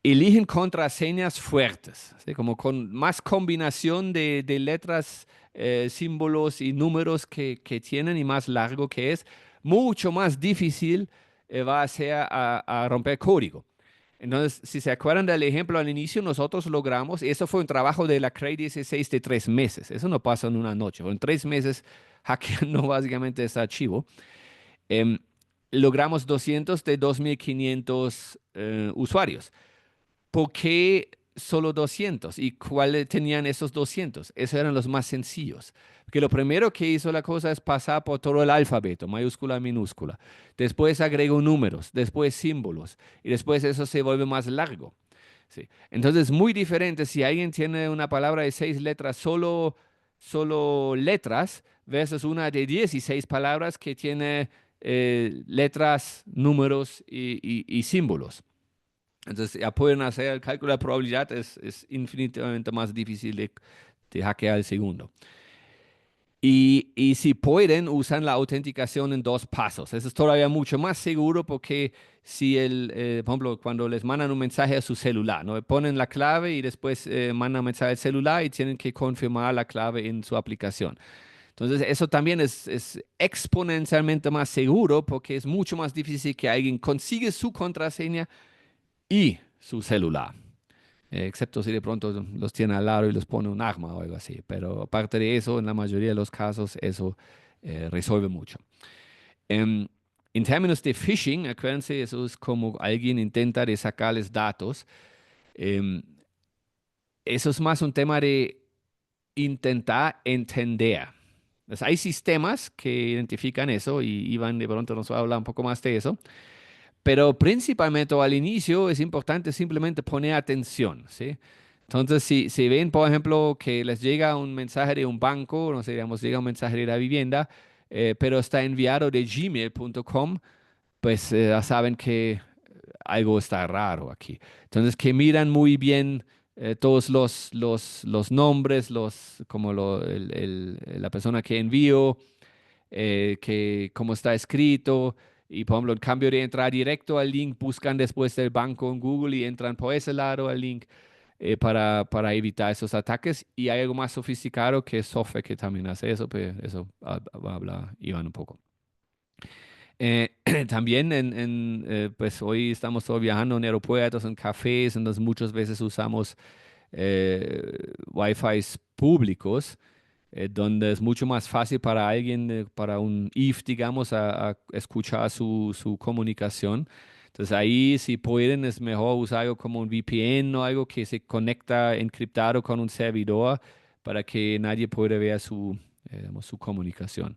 eligen contraseñas fuertes, ¿sí? Como con más combinación de letras, símbolos y números que tienen y más largo que es, mucho más difícil va a ser a romper código. Entonces, si se acuerdan del ejemplo al inicio, nosotros logramos, y eso fue un trabajo de la CRE 16 de 3 meses, eso no pasa en una noche, en 3 meses hackeando básicamente ese archivo, em, logramos 200 de 2.500 usuarios. ¿Por qué solo 200? ¿Y cuáles tenían esos 200? Esos eran los más sencillos. Porque lo primero que hizo la cosa es pasar por todo el alfabeto, mayúscula, minúscula. Después agregó números, después símbolos, y después eso se vuelve más largo. Sí. Entonces, muy diferente si alguien tiene una palabra de 6 letras, solo letras, versus una de 16 palabras que tiene letras, números y símbolos. Entonces ya pueden hacer el cálculo de probabilidad, es infinitamente más difícil de hackear el segundo. Y si pueden, usan la autenticación en 2 pasos. Eso es todavía mucho más seguro porque si por ejemplo, cuando les mandan un mensaje a su celular, ¿no? Ponen la clave y después mandan un mensaje al celular y tienen que confirmar la clave en su aplicación. Entonces, eso también es exponencialmente más seguro porque es mucho más difícil que alguien consiga su contraseña y su celular. Excepto si de pronto los tiene al lado y los pone un arma o algo así. Pero aparte de eso, en la mayoría de los casos, eso resuelve mucho. Em, en términos de phishing, acuérdense, eso es como alguien intenta de sacarles datos. Em, Eso es más un tema de intentar entender. Entonces, hay sistemas que identifican eso y Iván de pronto nos va a hablar un poco más de eso. Pero principalmente al inicio es importante simplemente poner atención, ¿sí? Entonces, si ven, por ejemplo, que les llega un mensaje de un banco, no sé, digamos, llega un mensaje de la vivienda, pero está enviado de gmail.com, pues ya saben que algo está raro aquí. Entonces, que miran muy bien todos los nombres, como la persona que envió, que cómo está escrito. Y por ejemplo, en cambio de entrar directo al link, buscan después del banco en Google y entran por ese lado al link para evitar esos ataques. Y hay algo más sofisticado que es software que también hace eso, pero eso va a hablar Iván un poco. Eh, También pues hoy estamos todos viajando en aeropuertos, en cafés, entonces muchas veces usamos Wi-Fi públicos donde es mucho más fácil para alguien, para un if, digamos, a escuchar su comunicación. Entonces ahí, si pueden, es mejor usar algo como un VPN o algo que se conecta encriptado con un servidor para que nadie pueda ver digamos, su comunicación.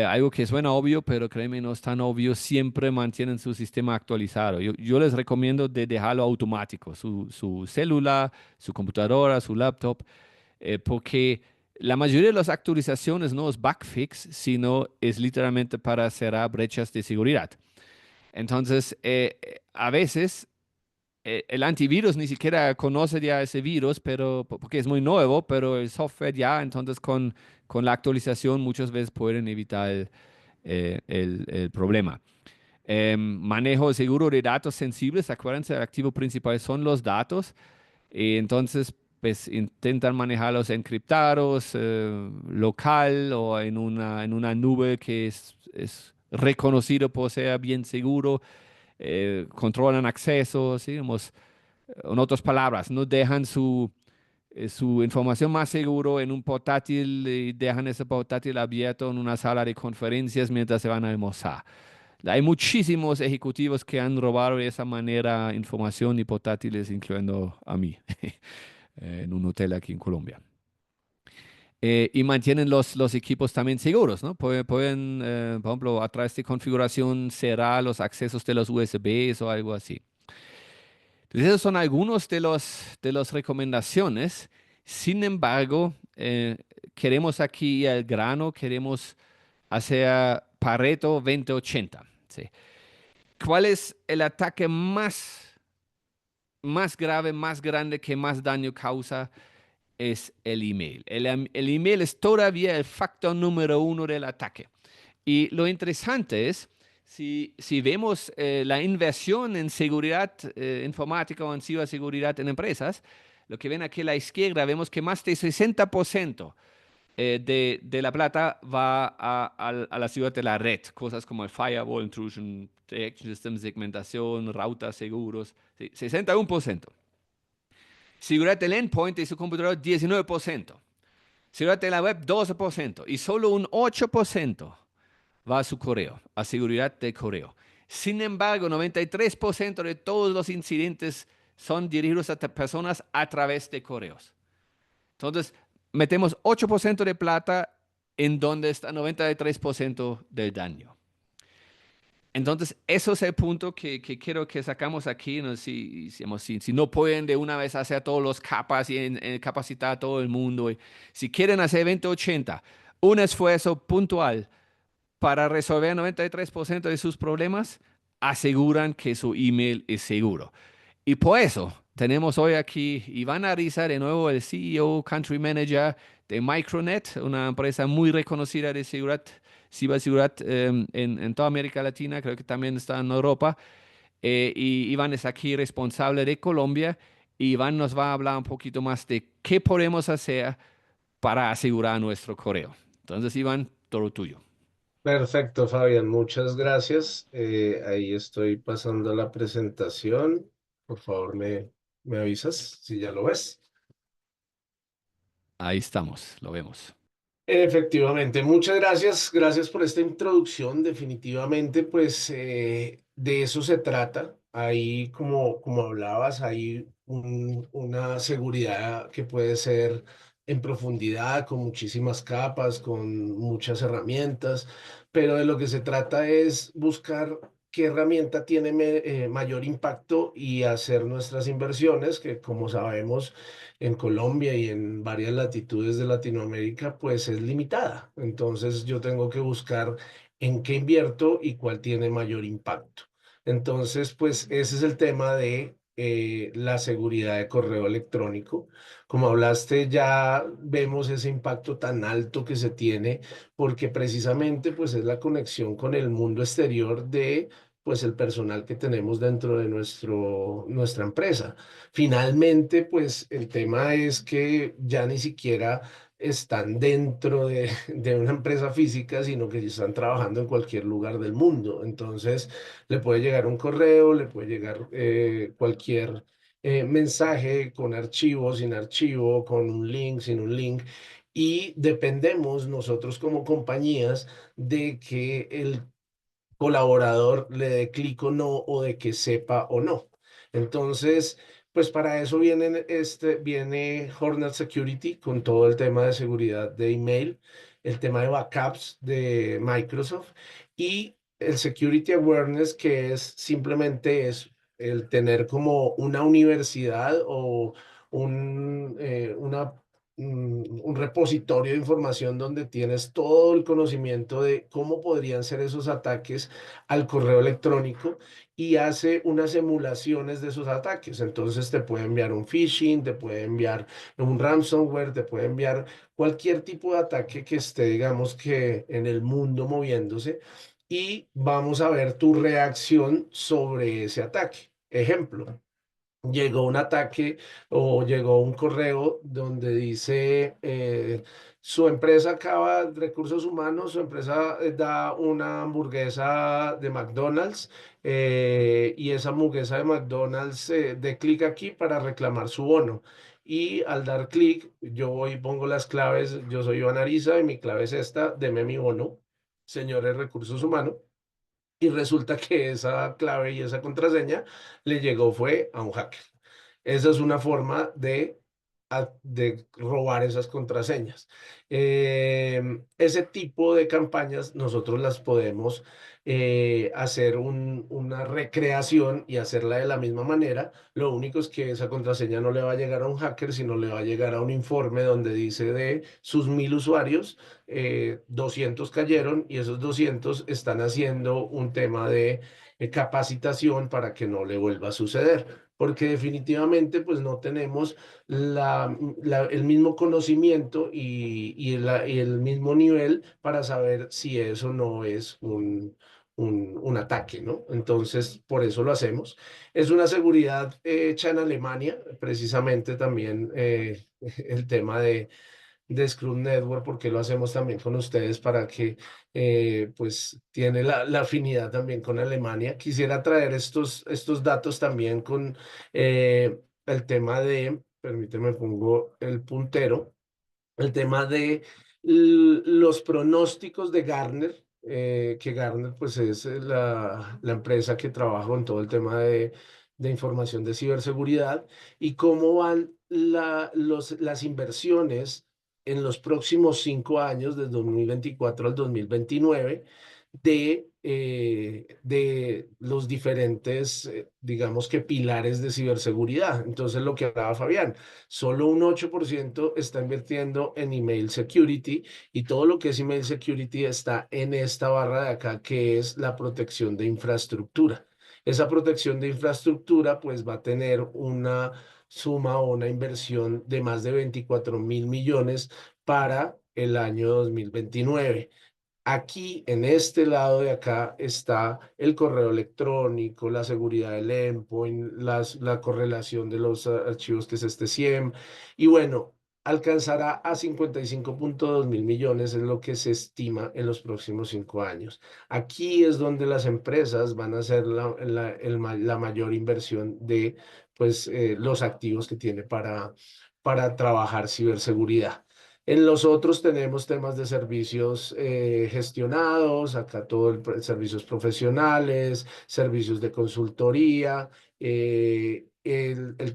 Algo que suena obvio, pero créeme, no es tan obvio, siempre mantienen su sistema actualizado. Yo les recomiendo de dejarlo automático, su celular, su computadora, su laptop, porque la mayoría de las actualizaciones no es backfix, sino es literalmente para cerrar brechas de seguridad. Entonces, a veces el antivirus ni siquiera conoce ya ese virus, pero porque es muy nuevo, pero el software ya, entonces con la actualización muchas veces pueden evitar el problema. Manejo seguro de datos sensibles, acuérdense, el activo principal son los datos. Y entonces, pues intentan manejarlos encriptados, local o en una nube que es reconocido por ser bien seguro. controlan accesos, digamos, en otras palabras, no dejan su información más seguro en un portátil y dejan ese portátil abierto en una sala de conferencias mientras se van a almorzar. Hay muchísimos ejecutivos que han robado de esa manera información y portátiles, incluyendo a mí, en un hotel aquí en Colombia. Y mantienen los equipos también seguros, ¿no? Pueden, por ejemplo, a través de configuración cerrar los accesos de los USBs o algo así. Entonces, esos son algunos de las recomendaciones. Sin embargo, queremos aquí al grano, queremos hacer Pareto 2080. ¿Sí? ¿Cuál es el ataque más grave, más grande, que más daño causa? Es el email. El email es todavía el factor número uno del ataque. Y lo interesante es, si vemos la inversión en seguridad informática o en ciberseguridad en empresas, lo que ven aquí a la izquierda, vemos que más del 60% de la plata va a la ciudad de la red, cosas como el firewall, intrusion, detection system, segmentación, routas, seguros, sí, 61%. Seguridad del endpoint de su computador, 19%. Seguridad de la web, 12%. Y solo un 8% va a su correo, a seguridad de correo. Sin embargo, 93% de todos los incidentes son dirigidos a personas a través de correos. Entonces, metemos 8% de plata en donde está 93% del daño. Entonces, eso es el punto que quiero que sacamos aquí, ¿no? Si no pueden de una vez hacer todos los capas y capacitar a todo el mundo, y si quieren hacer 2080, un esfuerzo puntual para resolver 93% de sus problemas, aseguran que su email es seguro. Y por eso tenemos hoy aquí Iván Ariza, de nuevo el CEO, Country Manager de Micronet, una empresa muy reconocida de seguridad, ciberseguridad en toda América Latina, creo que también está en Europa. Y Iván es aquí responsable de Colombia. Y Iván nos va a hablar un poquito más de qué podemos hacer para asegurar nuestro correo. Entonces, Iván, todo tuyo. Perfecto, Fabián, muchas gracias. Ahí estoy pasando la presentación. Por favor, me avisas si ya lo ves. Ahí estamos, lo vemos. Efectivamente, muchas gracias, gracias por esta introducción. Definitivamente, pues de eso se trata. Ahí, como hablabas, hay una seguridad que puede ser en profundidad, con muchísimas capas, con muchas herramientas, pero de lo que se trata es buscar qué herramienta tiene mayor impacto y hacer nuestras inversiones, que como sabemos en Colombia y en varias latitudes de Latinoamérica, pues es limitada. Entonces yo tengo que buscar en qué invierto y cuál tiene mayor impacto. Entonces, pues ese es el tema de la seguridad de correo electrónico. Como hablaste, ya vemos ese impacto tan alto que se tiene porque precisamente pues es la conexión con el mundo exterior de pues el personal que tenemos dentro de nuestra empresa. Finalmente, pues el tema es que ya ni siquiera están dentro de una empresa física, sino que están trabajando en cualquier lugar del mundo. Entonces, le puede llegar un correo, le puede llegar cualquier mensaje con archivo, sin archivo, con un link, sin un link. Y dependemos nosotros como compañías de que el colaborador le dé clic o no, o de que sepa o no. Entonces, pues para eso viene Hornet Security con todo el tema de seguridad de email, el tema de backups de Microsoft y el Security Awareness, que es simplemente es el tener como una universidad o un repositorio de información donde tienes todo el conocimiento de cómo podrían ser esos ataques al correo electrónico y hace unas emulaciones de esos ataques. Entonces te puede enviar un phishing, te puede enviar un ransomware, te puede enviar cualquier tipo de ataque que esté, digamos que en el mundo moviéndose y vamos a ver tu reacción sobre ese ataque. Ejemplo. llegó un ataque o llegó un correo donde dice, su empresa acaba, recursos humanos, su empresa da una hamburguesa de McDonald's, y esa hamburguesa de McDonald's, dé clic aquí para reclamar su bono. Y al dar clic, yo voy y pongo las claves, yo soy Iván Ariza y mi clave es esta, deme mi bono, señores recursos humanos. Y resulta que esa clave y esa contraseña le llegó fue a un hacker. Esa es una forma de robar esas contraseñas. Ese tipo de campañas nosotros las podemos hacer una recreación y hacerla de la misma manera. Lo único es que esa contraseña no le va a llegar a un hacker, sino le va a llegar a un informe donde dice de sus 1.000 usuarios, 200 cayeron y esos 200 están haciendo un tema de capacitación para que no le vuelva a suceder. Porque definitivamente pues no tenemos el mismo conocimiento y el mismo nivel para saber si eso no es un ataque, ¿no? Entonces, por eso lo hacemos. Es una seguridad hecha en Alemania, precisamente también el tema de Scrum Network, porque lo hacemos también con ustedes para que pues tiene la afinidad también con Alemania. Quisiera traer estos datos también con el tema de, permíteme, pongo el puntero, el tema de los pronósticos de Gartner, que Gartner pues es la empresa que trabaja con todo el tema de información de ciberseguridad y cómo van las inversiones en los próximos 5 años, desde 2024 al 2029 de los diferentes, digamos que pilares de ciberseguridad. Entonces, lo que hablaba Fabián, solo un 8% está invirtiendo en email security y todo lo que es email security está en esta barra de acá, que es la protección de infraestructura. Esa protección de infraestructura pues va a tener una suma o una inversión de más de 24.000 millones para el año 2029. Aquí, en este lado de acá, está el correo electrónico, la seguridad del endpoint, la correlación de los archivos que es este SIEM. Y bueno, alcanzará a 55.2 mil millones, es lo que se estima en los próximos 5 años. Aquí es donde las empresas van a hacer la mayor inversión de pues, los activos que tiene para trabajar ciberseguridad. En los otros tenemos temas de servicios gestionados, acá todo servicios profesionales, servicios de consultoría. El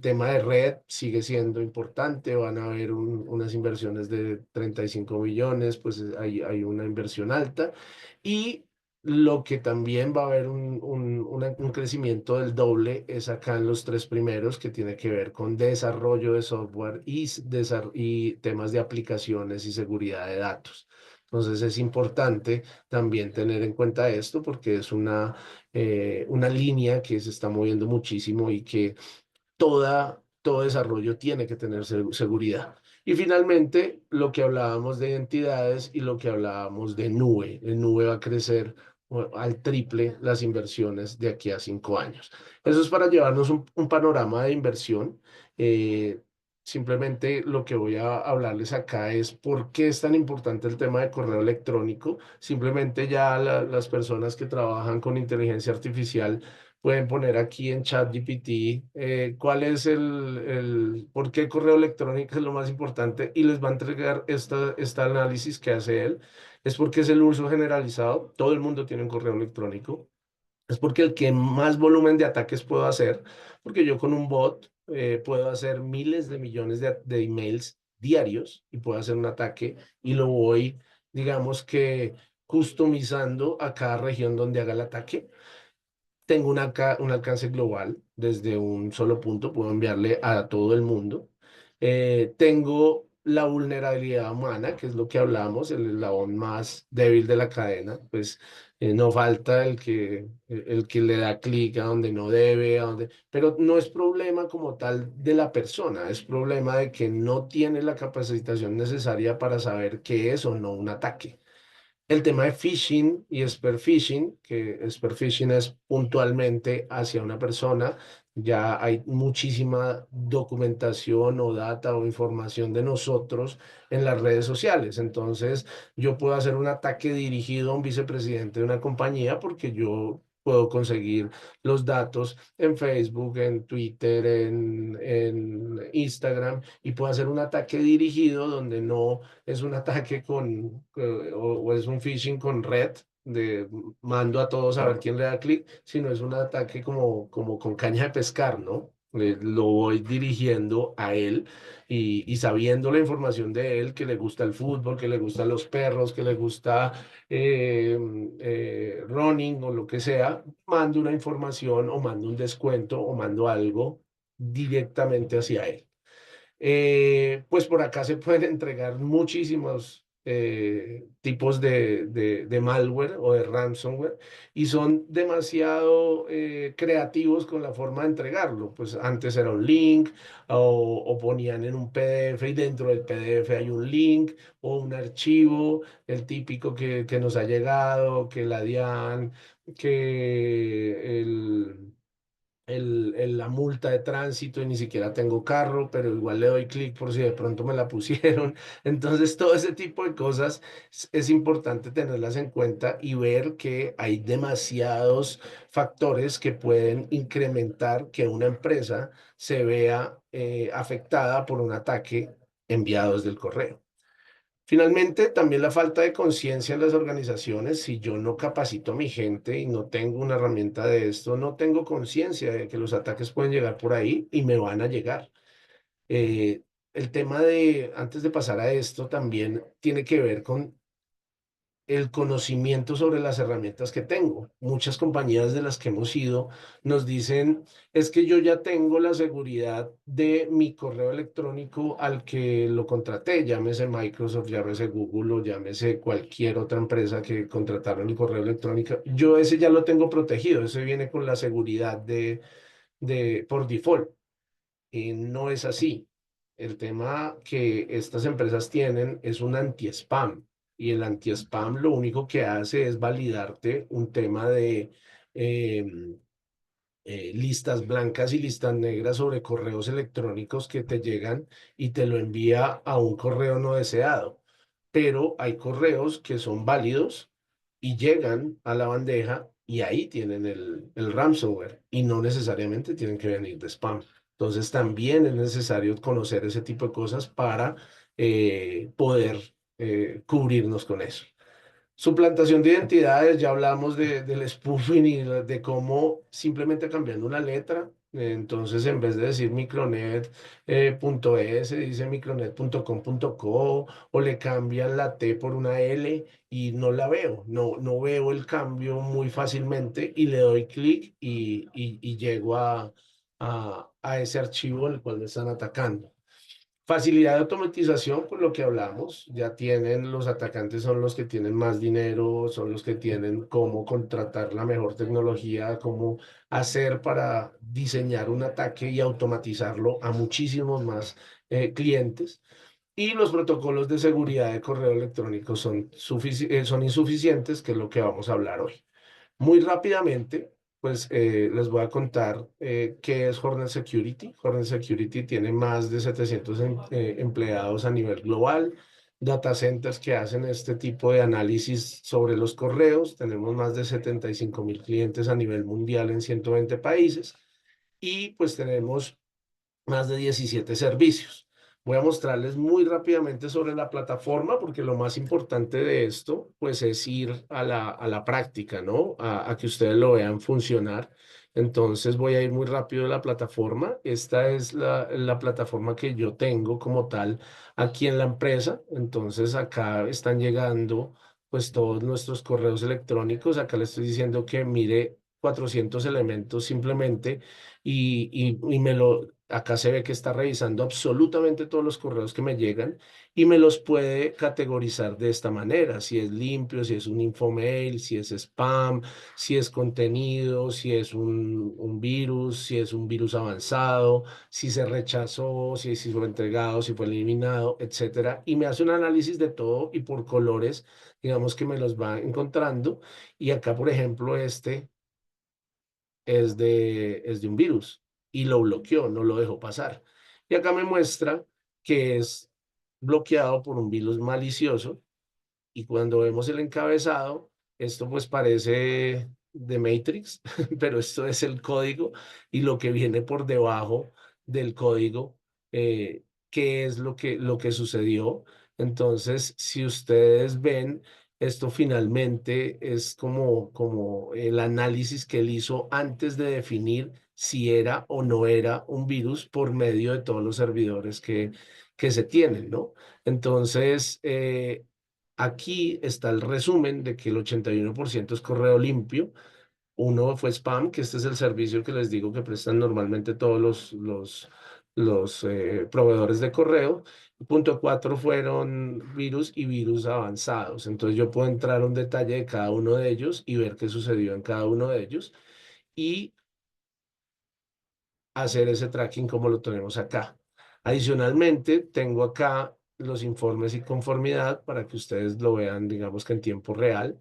tema de red sigue siendo importante, van a haber unas inversiones de 35 millones, pues hay una inversión alta. Y lo que también va a haber un crecimiento del doble es acá en los tres primeros, que tiene que ver con desarrollo de software y temas de aplicaciones y seguridad de datos. Entonces es importante también tener en cuenta esto porque es una línea que se está moviendo muchísimo y que todo desarrollo tiene que tener seguridad. Y finalmente, lo que hablábamos de identidades y lo que hablábamos de nube. En nube va a crecer al triple las inversiones de aquí a 5 años. Eso es para llevarnos un panorama de inversión. Eh, Simplemente lo que voy a hablarles acá es por qué es tan importante el tema de correo electrónico. Simplemente ya las personas que trabajan con inteligencia artificial pueden poner aquí en ChatGPT cuál es por qué el correo electrónico es lo más importante y les va a entregar este análisis que hace él. Es porque es el uso generalizado, todo el mundo tiene un correo electrónico. Es porque el que más volumen de ataques puedo hacer, porque yo con un bot puedo hacer miles de millones de emails diarios y puedo hacer un ataque y lo voy, digamos que, customizando a cada región donde haga el ataque. Tengo un alcance global desde un solo punto, puedo enviarle a todo el mundo. Tengo la vulnerabilidad humana, que es lo que hablamos, el eslabón más débil de la cadena, pues no falta el que le da clic a donde no debe, pero no es problema como tal de la persona, es problema de que no tiene la capacitación necesaria para saber qué es o no un ataque. El tema de phishing y spear phishing, que spear phishing es puntualmente hacia una persona, Ya hay muchísima documentación o data o información de nosotros en las redes sociales. Entonces, yo puedo hacer un ataque dirigido a un vicepresidente de una compañía porque yo puedo conseguir los datos en Facebook, en Twitter, en Instagram, y puedo hacer un ataque dirigido donde no es un ataque o es un phishing con red, de mando a todos a ver quién le da clic, sino es un ataque como con caña de pescar, ¿no? Lo voy dirigiendo a él y sabiendo la información de él, que le gusta el fútbol, que le gustan los perros, que le gusta running o lo que sea, mando una información o mando un descuento o mando algo directamente hacia él. Pues por acá se pueden entregar muchísimos tipos de malware o de ransomware, y son demasiado creativos con la forma de entregarlo. Pues antes era un link o ponían en un PDF y dentro del PDF hay un link o un archivo, el típico que nos ha llegado, que la DIAN, que la multa de tránsito y ni siquiera tengo carro, pero igual le doy clic por si de pronto me la pusieron. Entonces, todo ese tipo de cosas es importante tenerlas en cuenta y ver que hay demasiados factores que pueden incrementar que una empresa se vea afectada por un ataque enviado desde el correo. Finalmente, también la falta de conciencia en las organizaciones. Si yo no capacito a mi gente y no tengo una herramienta de esto, no tengo conciencia de que los ataques pueden llegar por ahí y me van a llegar. El tema de, antes de pasar a esto, también tiene que ver con el conocimiento sobre las herramientas que tengo. Muchas compañías de las que hemos ido nos dicen, es que yo ya tengo la seguridad de mi correo electrónico al que lo contraté, llámese Microsoft, llámese Google o llámese cualquier otra empresa que contrataron el correo electrónico. Yo ese ya lo tengo protegido, ese viene con la seguridad de por default. Y no es así. El tema que estas empresas tienen es un anti-spam, y el anti-spam lo único que hace es validarte un tema de em, listas blancas y listas negras sobre correos electrónicos que te llegan y te lo envía a un correo no deseado. Pero hay correos que son válidos y llegan a la bandeja y ahí tienen el ransomware y no necesariamente tienen que venir de spam. Entonces también es necesario conocer ese tipo de cosas para poder cubrirnos con eso. Suplantación de identidades, ya hablamos del spoofing y de cómo simplemente cambiando una letra, entonces en vez de decir micronet punto .es, dice micronet.com.co, o le cambian la T por una L y no la veo, no veo el cambio muy fácilmente y le doy clic y llego a ese archivo al cual me están atacando. Facilidad de automatización, pues lo que hablamos, ya tienen, los atacantes son los que tienen más dinero, son los que tienen cómo contratar la mejor tecnología, cómo hacer para diseñar un ataque y automatizarlo a muchísimos más clientes. Y los protocolos de seguridad de correo electrónico son insuficientes, que es lo que vamos a hablar hoy. Muy rápidamente, pues les voy a contar qué es Hornet Security. Hornet Security tiene más de 700 empleados a nivel global, data centers que hacen este tipo de análisis sobre los correos. Tenemos más de 75.000 clientes a nivel mundial en 120 países y pues tenemos más de 17 servicios. Voy a mostrarles muy rápidamente sobre la plataforma porque lo más importante de esto pues es ir a la práctica, ¿no? A que ustedes lo vean funcionar. Entonces voy a ir muy rápido a la plataforma. Esta es la plataforma que yo tengo como tal aquí en la empresa. Entonces acá están llegando pues todos nuestros correos electrónicos. Acá le estoy diciendo que mire 400 elementos simplemente y acá se ve que está revisando absolutamente todos los correos que me llegan y me los puede categorizar de esta manera: si es limpio, si es un infomail, si es spam, si es contenido, si es un virus, si es un virus avanzado, si se rechazó, si fue entregado, si fue eliminado, etcétera. Y me hace un análisis de todo y por colores, digamos que me los va encontrando. Y acá, por ejemplo, este es de un virus. y lo bloqueó, no lo dejó pasar. Y acá me muestra que es bloqueado por un virus malicioso y cuando vemos el encabezado, esto pues parece de Matrix, pero esto es el código y lo que viene por debajo del código, qué es lo que sucedió. Entonces, si ustedes ven, esto finalmente es como el análisis que él hizo antes de definir si era o no era un virus por medio de todos los servidores que se tienen, ¿no? Entonces, aquí está el resumen de que el 81% es correo limpio. Uno fue spam, que este es el servicio que les digo que prestan normalmente todos los proveedores de correo. Punto cuatro fueron virus y virus avanzados. Entonces yo puedo entrar a un detalle de cada uno de ellos y ver qué sucedió en cada uno de ellos y hacer ese tracking como lo tenemos acá. Adicionalmente, tengo acá los informes y conformidad para que ustedes lo vean, digamos que en tiempo real.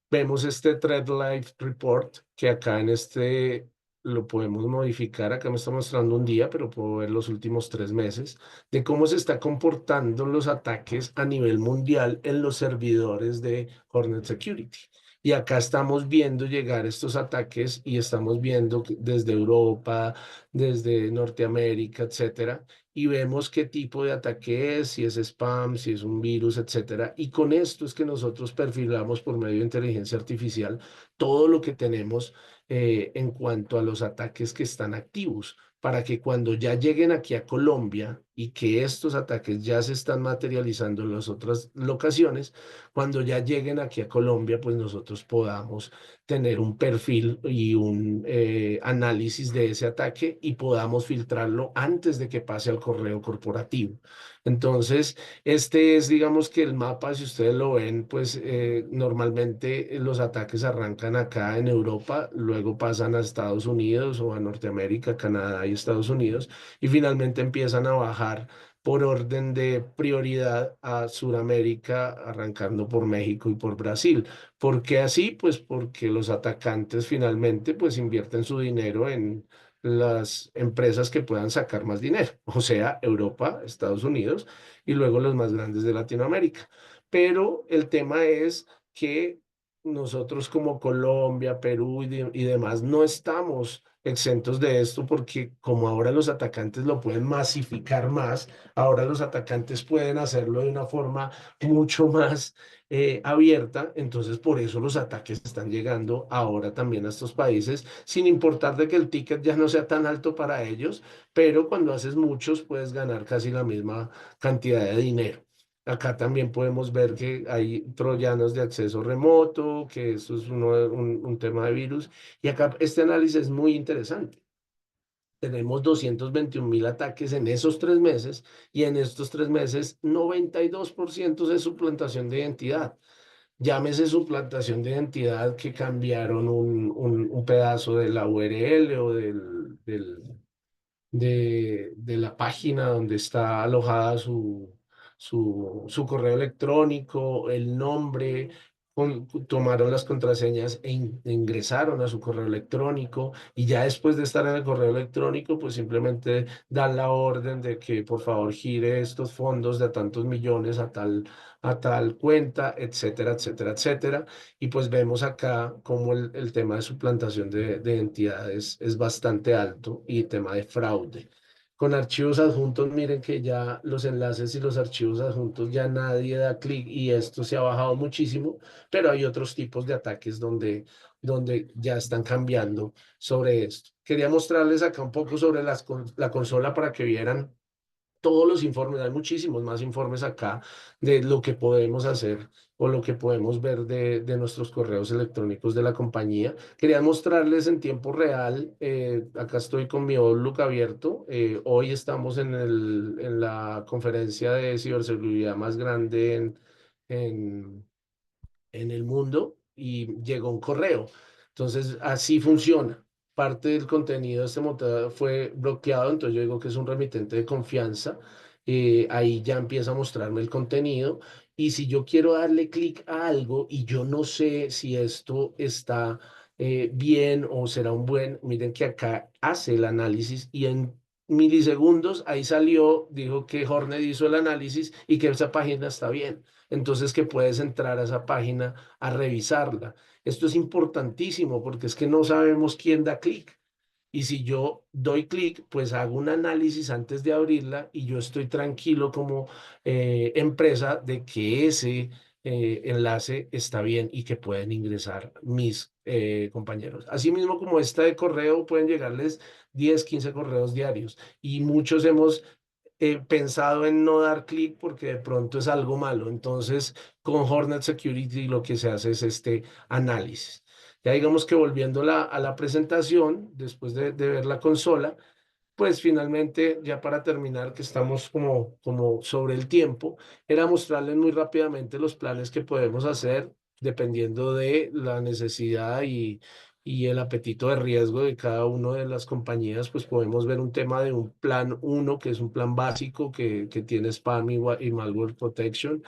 Vemos este Thread Life Report que acá en este lo podemos modificar. Acá me está mostrando un día, pero puedo ver los últimos 3 meses de cómo se está comportando los ataques a nivel mundial en los servidores de Hornet Security. Y acá estamos viendo llegar estos ataques y estamos viendo desde Europa, desde Norteamérica, etcétera, y vemos qué tipo de ataque es, si es spam, si es un virus, etcétera. Y con esto es que nosotros perfilamos por medio de inteligencia artificial todo lo que tenemos en cuanto a los ataques que están activos, para que cuando ya lleguen aquí a Colombia y que estos ataques ya se están materializando en las otras locaciones, cuando ya lleguen aquí a Colombia, pues nosotros podamos tener un perfil y un análisis de ese ataque y podamos filtrarlo antes de que pase al correo corporativo. Entonces, este es, digamos que el mapa, si ustedes lo ven, pues normalmente los ataques arrancan acá en Europa, luego pasan a Estados Unidos o a Norteamérica, Canadá y Estados Unidos, y finalmente empiezan a bajar por orden de prioridad a Sudamérica, arrancando por México y por Brasil. ¿Por qué así? Pues porque los atacantes finalmente pues invierten su dinero en las empresas que puedan sacar más dinero, o sea, Europa, Estados Unidos y luego los más grandes de Latinoamérica. Pero el tema es que nosotros como Colombia, Perú y demás no estamos exentos de esto porque como ahora los atacantes lo pueden masificar más, ahora los atacantes pueden hacerlo de una forma mucho más abierta, entonces por eso los ataques están llegando ahora también a estos países, sin importar de que el ticket ya no sea tan alto para ellos, pero cuando haces muchos puedes ganar casi la misma cantidad de dinero. Acá también podemos ver que hay troyanos de acceso remoto, que eso es un tema de virus, y acá este análisis es muy interesante. Tenemos 221.000 ataques en esos 3 meses y en estos 3 meses 92% es suplantación de identidad. Llámese suplantación de identidad que cambiaron un pedazo de la URL o de la página donde está alojada su correo electrónico, el nombre, tomaron las contraseñas e ingresaron a su correo electrónico y ya después de estar en el correo electrónico, pues simplemente dan la orden de que por favor gire estos fondos de tantos millones a tal cuenta, etcétera, etcétera, etcétera. Y pues vemos acá cómo el tema de suplantación de identidades es bastante alto y tema de fraude. Con archivos adjuntos, miren que ya los enlaces y los archivos adjuntos ya nadie da clic y esto se ha bajado muchísimo, pero hay otros tipos de ataques donde ya están cambiando sobre esto. Quería mostrarles acá un poco sobre la consola para que vieran todos los informes, hay muchísimos más informes acá de lo que podemos hacer o lo que podemos ver de nuestros correos electrónicos de la compañía. Quería mostrarles en tiempo real, acá estoy con mi Outlook abierto, hoy estamos en la conferencia de ciberseguridad más grande en en el mundo y llegó un correo. Entonces, así funciona. Parte del contenido de este motor fue bloqueado, entonces yo digo que es un remitente de confianza. Ahí ya empieza a mostrarme el contenido. Y si yo quiero darle clic a algo y yo no sé si esto está bien o será un buen. Miren que acá hace el análisis y en milisegundos ahí salió, dijo que Hornet hizo el análisis y que esa página está bien. Entonces que puedes entrar a esa página a revisarla. Esto es importantísimo porque es que no sabemos quién da clic. Y si yo doy clic, pues hago un análisis antes de abrirla y yo estoy tranquilo como empresa de que ese enlace está bien y que pueden ingresar mis compañeros. Asimismo, como esta de correo, pueden llegarles 10 15 correos diarios y muchos hemos pensado en no dar clic porque de pronto es algo malo. Entonces, con Hornet Security lo que se hace es este análisis. Ya digamos que volviendo a la presentación, después de ver la consola, pues finalmente, ya para terminar, que estamos como sobre el tiempo, era mostrarles muy rápidamente los planes que podemos hacer dependiendo de la necesidad y el apetito de riesgo de cada una de las compañías, pues podemos ver un tema de un plan uno que es un plan básico que tiene spam y malware protection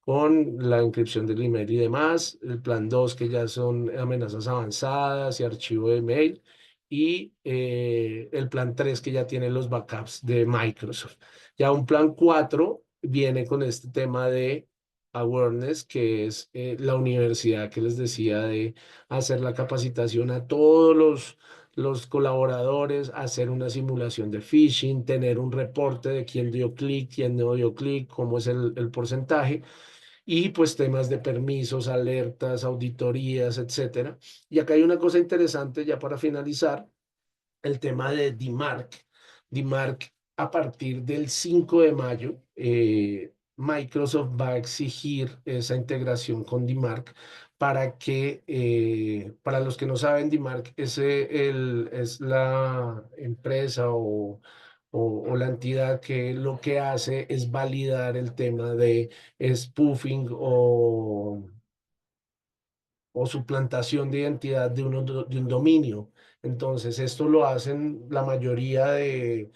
con la encripción del email y demás, el plan 2 que ya son amenazas avanzadas y archivo de email, y el plan 3 que ya tiene los backups de Microsoft. Ya un plan 4 viene con este tema de awareness, que es la universidad que les decía de hacer la capacitación a todos los colaboradores, hacer una simulación de phishing, tener un reporte de quién dio clic, quién no dio clic, cómo es el porcentaje y pues temas de permisos, alertas, auditorías, etcétera. Y acá hay una cosa interesante ya para finalizar, el tema de DMARC. DMARC a partir del 5 de mayo, Microsoft va a exigir esa integración con DMARC para que, para los que no saben, DMARC es la empresa o la entidad que lo que hace es validar el tema de spoofing o suplantación de identidad de un dominio. Entonces, esto lo hacen la mayoría de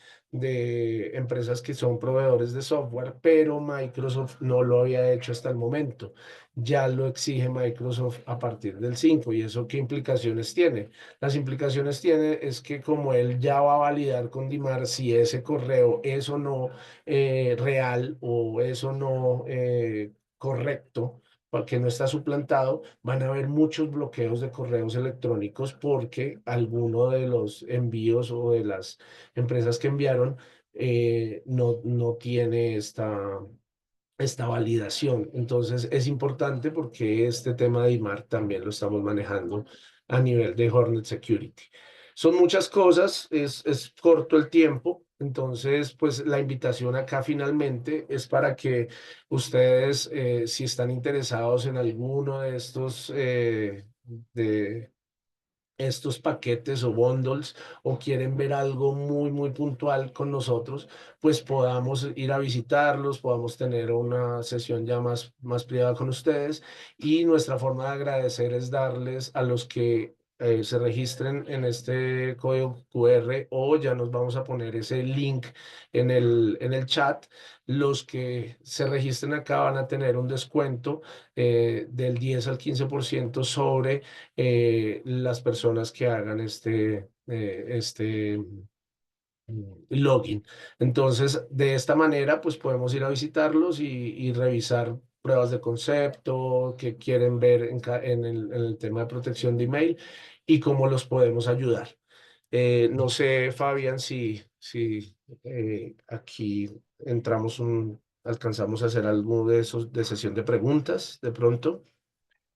empresas que son proveedores de software, pero Microsoft no lo había hecho hasta el momento. Ya lo exige Microsoft a partir del 5. ¿Y eso qué implicaciones tiene? Las implicaciones tiene es que como él ya va a validar con Dimar si ese correo es o no real o es o no correcto, porque no está suplantado, van a haber muchos bloqueos de correos electrónicos porque alguno de los envíos o de las empresas que enviaron no tiene esta validación. Entonces es importante porque este tema de IMAR también lo estamos manejando a nivel de Hornet Security. Son muchas cosas, es corto el tiempo, entonces pues la invitación acá finalmente es para que ustedes, si están interesados en alguno de de estos paquetes o bundles o quieren ver algo muy puntual con nosotros, pues podamos ir a visitarlos, podamos tener una sesión ya más privada con ustedes y nuestra forma de agradecer es darles a los que se registren en este código QR o ya nos vamos a poner ese link en el chat. Los que se registren acá van a tener un descuento del 10 al 15% sobre las personas que hagan login. Entonces, de esta manera, pues podemos ir a visitarlos y revisar pruebas de concepto que quieren ver en el tema de protección de email y cómo los podemos ayudar. No sé, Fabián, si aquí alcanzamos a hacer algo de esos de sesión de preguntas de pronto.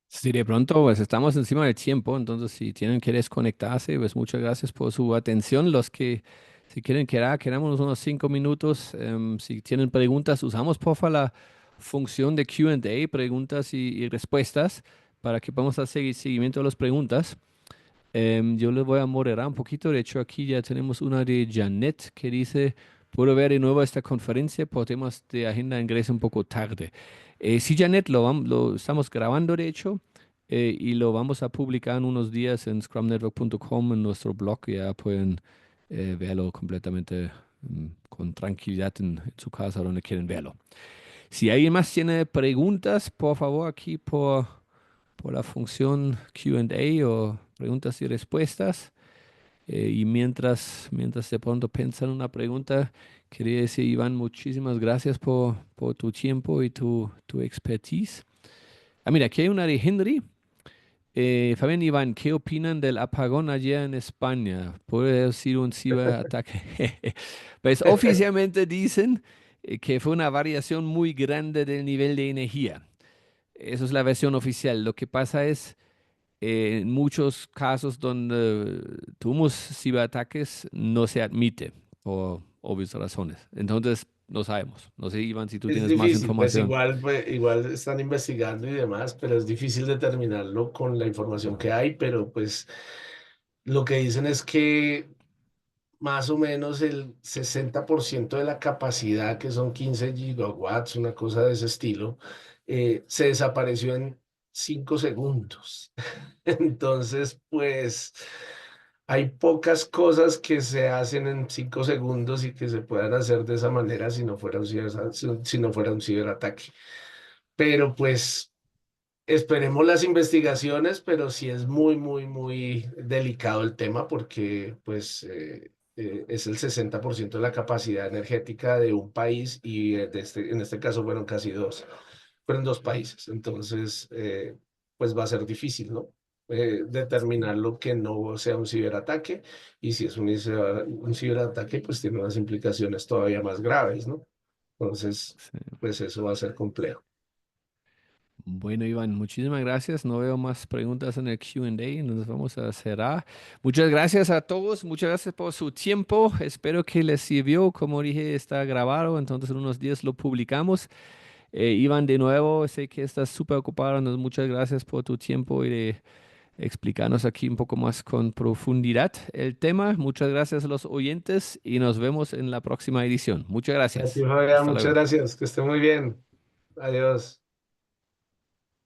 Sí, de pronto, pues estamos encima del tiempo, entonces si tienen que desconectarse, pues muchas gracias por su atención. Los que si quieren quedamos unos 5 minutos. Si tienen preguntas, usamos porfa la función de Q&A, preguntas y respuestas, para que podamos hacer seguimiento a las preguntas. Yo les voy a moderar un poquito. De hecho, aquí ya tenemos una de Janet que dice, puedo ver de nuevo esta conferencia por temas de agenda ingresa un poco tarde. Sí, Janet, lo estamos grabando, de hecho, y lo vamos a publicar en unos días en scrumnetwork.com en nuestro blog. Ya pueden verlo completamente con tranquilidad en su casa donde quieren verlo. Si alguien más tiene preguntas, por favor, aquí por la función Q&A o preguntas y respuestas. Y mientras de pronto piensan una pregunta, quería decir, Iván, muchísimas gracias por tu tiempo y tu expertise. Ah, mira, aquí hay una de Henry. Fabián, Iván, ¿qué opinan del apagón allá en España? ¿Puede haber sido un ciberataque? Pues oficialmente dicen que fue una variación muy grande del nivel de energía. Eso es la versión oficial. Lo que pasa es, en muchos casos donde tuvimos ciberataques, no se admite por obvias razones. Entonces, no sabemos. No sé, Iván, si tú Es tienes más difícil, información. pues igual están investigando y demás, pero es difícil determinarlo con la información que hay, pero pues lo que dicen es que más o menos el 60% de la capacidad, que son 15 gigawatts, una cosa de ese estilo, se desapareció en 5 segundos. Entonces, pues hay pocas cosas que se hacen en 5 segundos y que se puedan hacer de esa manera si no fuera si no fuera un ciberataque. Pero pues esperemos las investigaciones, pero sí es muy, muy, muy delicado el tema porque pues es el 60% de la capacidad energética de un país y en este caso fueron casi dos, fueron dos países. Entonces, pues va a ser difícil, ¿no? Determinar lo que no sea un ciberataque y si es un ciberataque, pues tiene unas implicaciones todavía más graves, ¿no? Entonces, Sí. pues eso va a ser complejo. Bueno, Iván, muchísimas gracias. No veo más preguntas en el Q&A. Nos vamos a cerrar. Muchas gracias a todos. Muchas gracias por su tiempo. Espero que les sirvió. Como dije, está grabado, entonces en unos días lo publicamos. Iván, de nuevo, sé que estás súper ocupado. Muchas gracias por tu tiempo y de explicarnos aquí un poco más con profundidad el tema. Muchas gracias a los oyentes y nos vemos en la próxima edición. Muchas A ti, gracias. Fabián, Hasta muchas luego. gracias. Que esté muy bien. Adiós.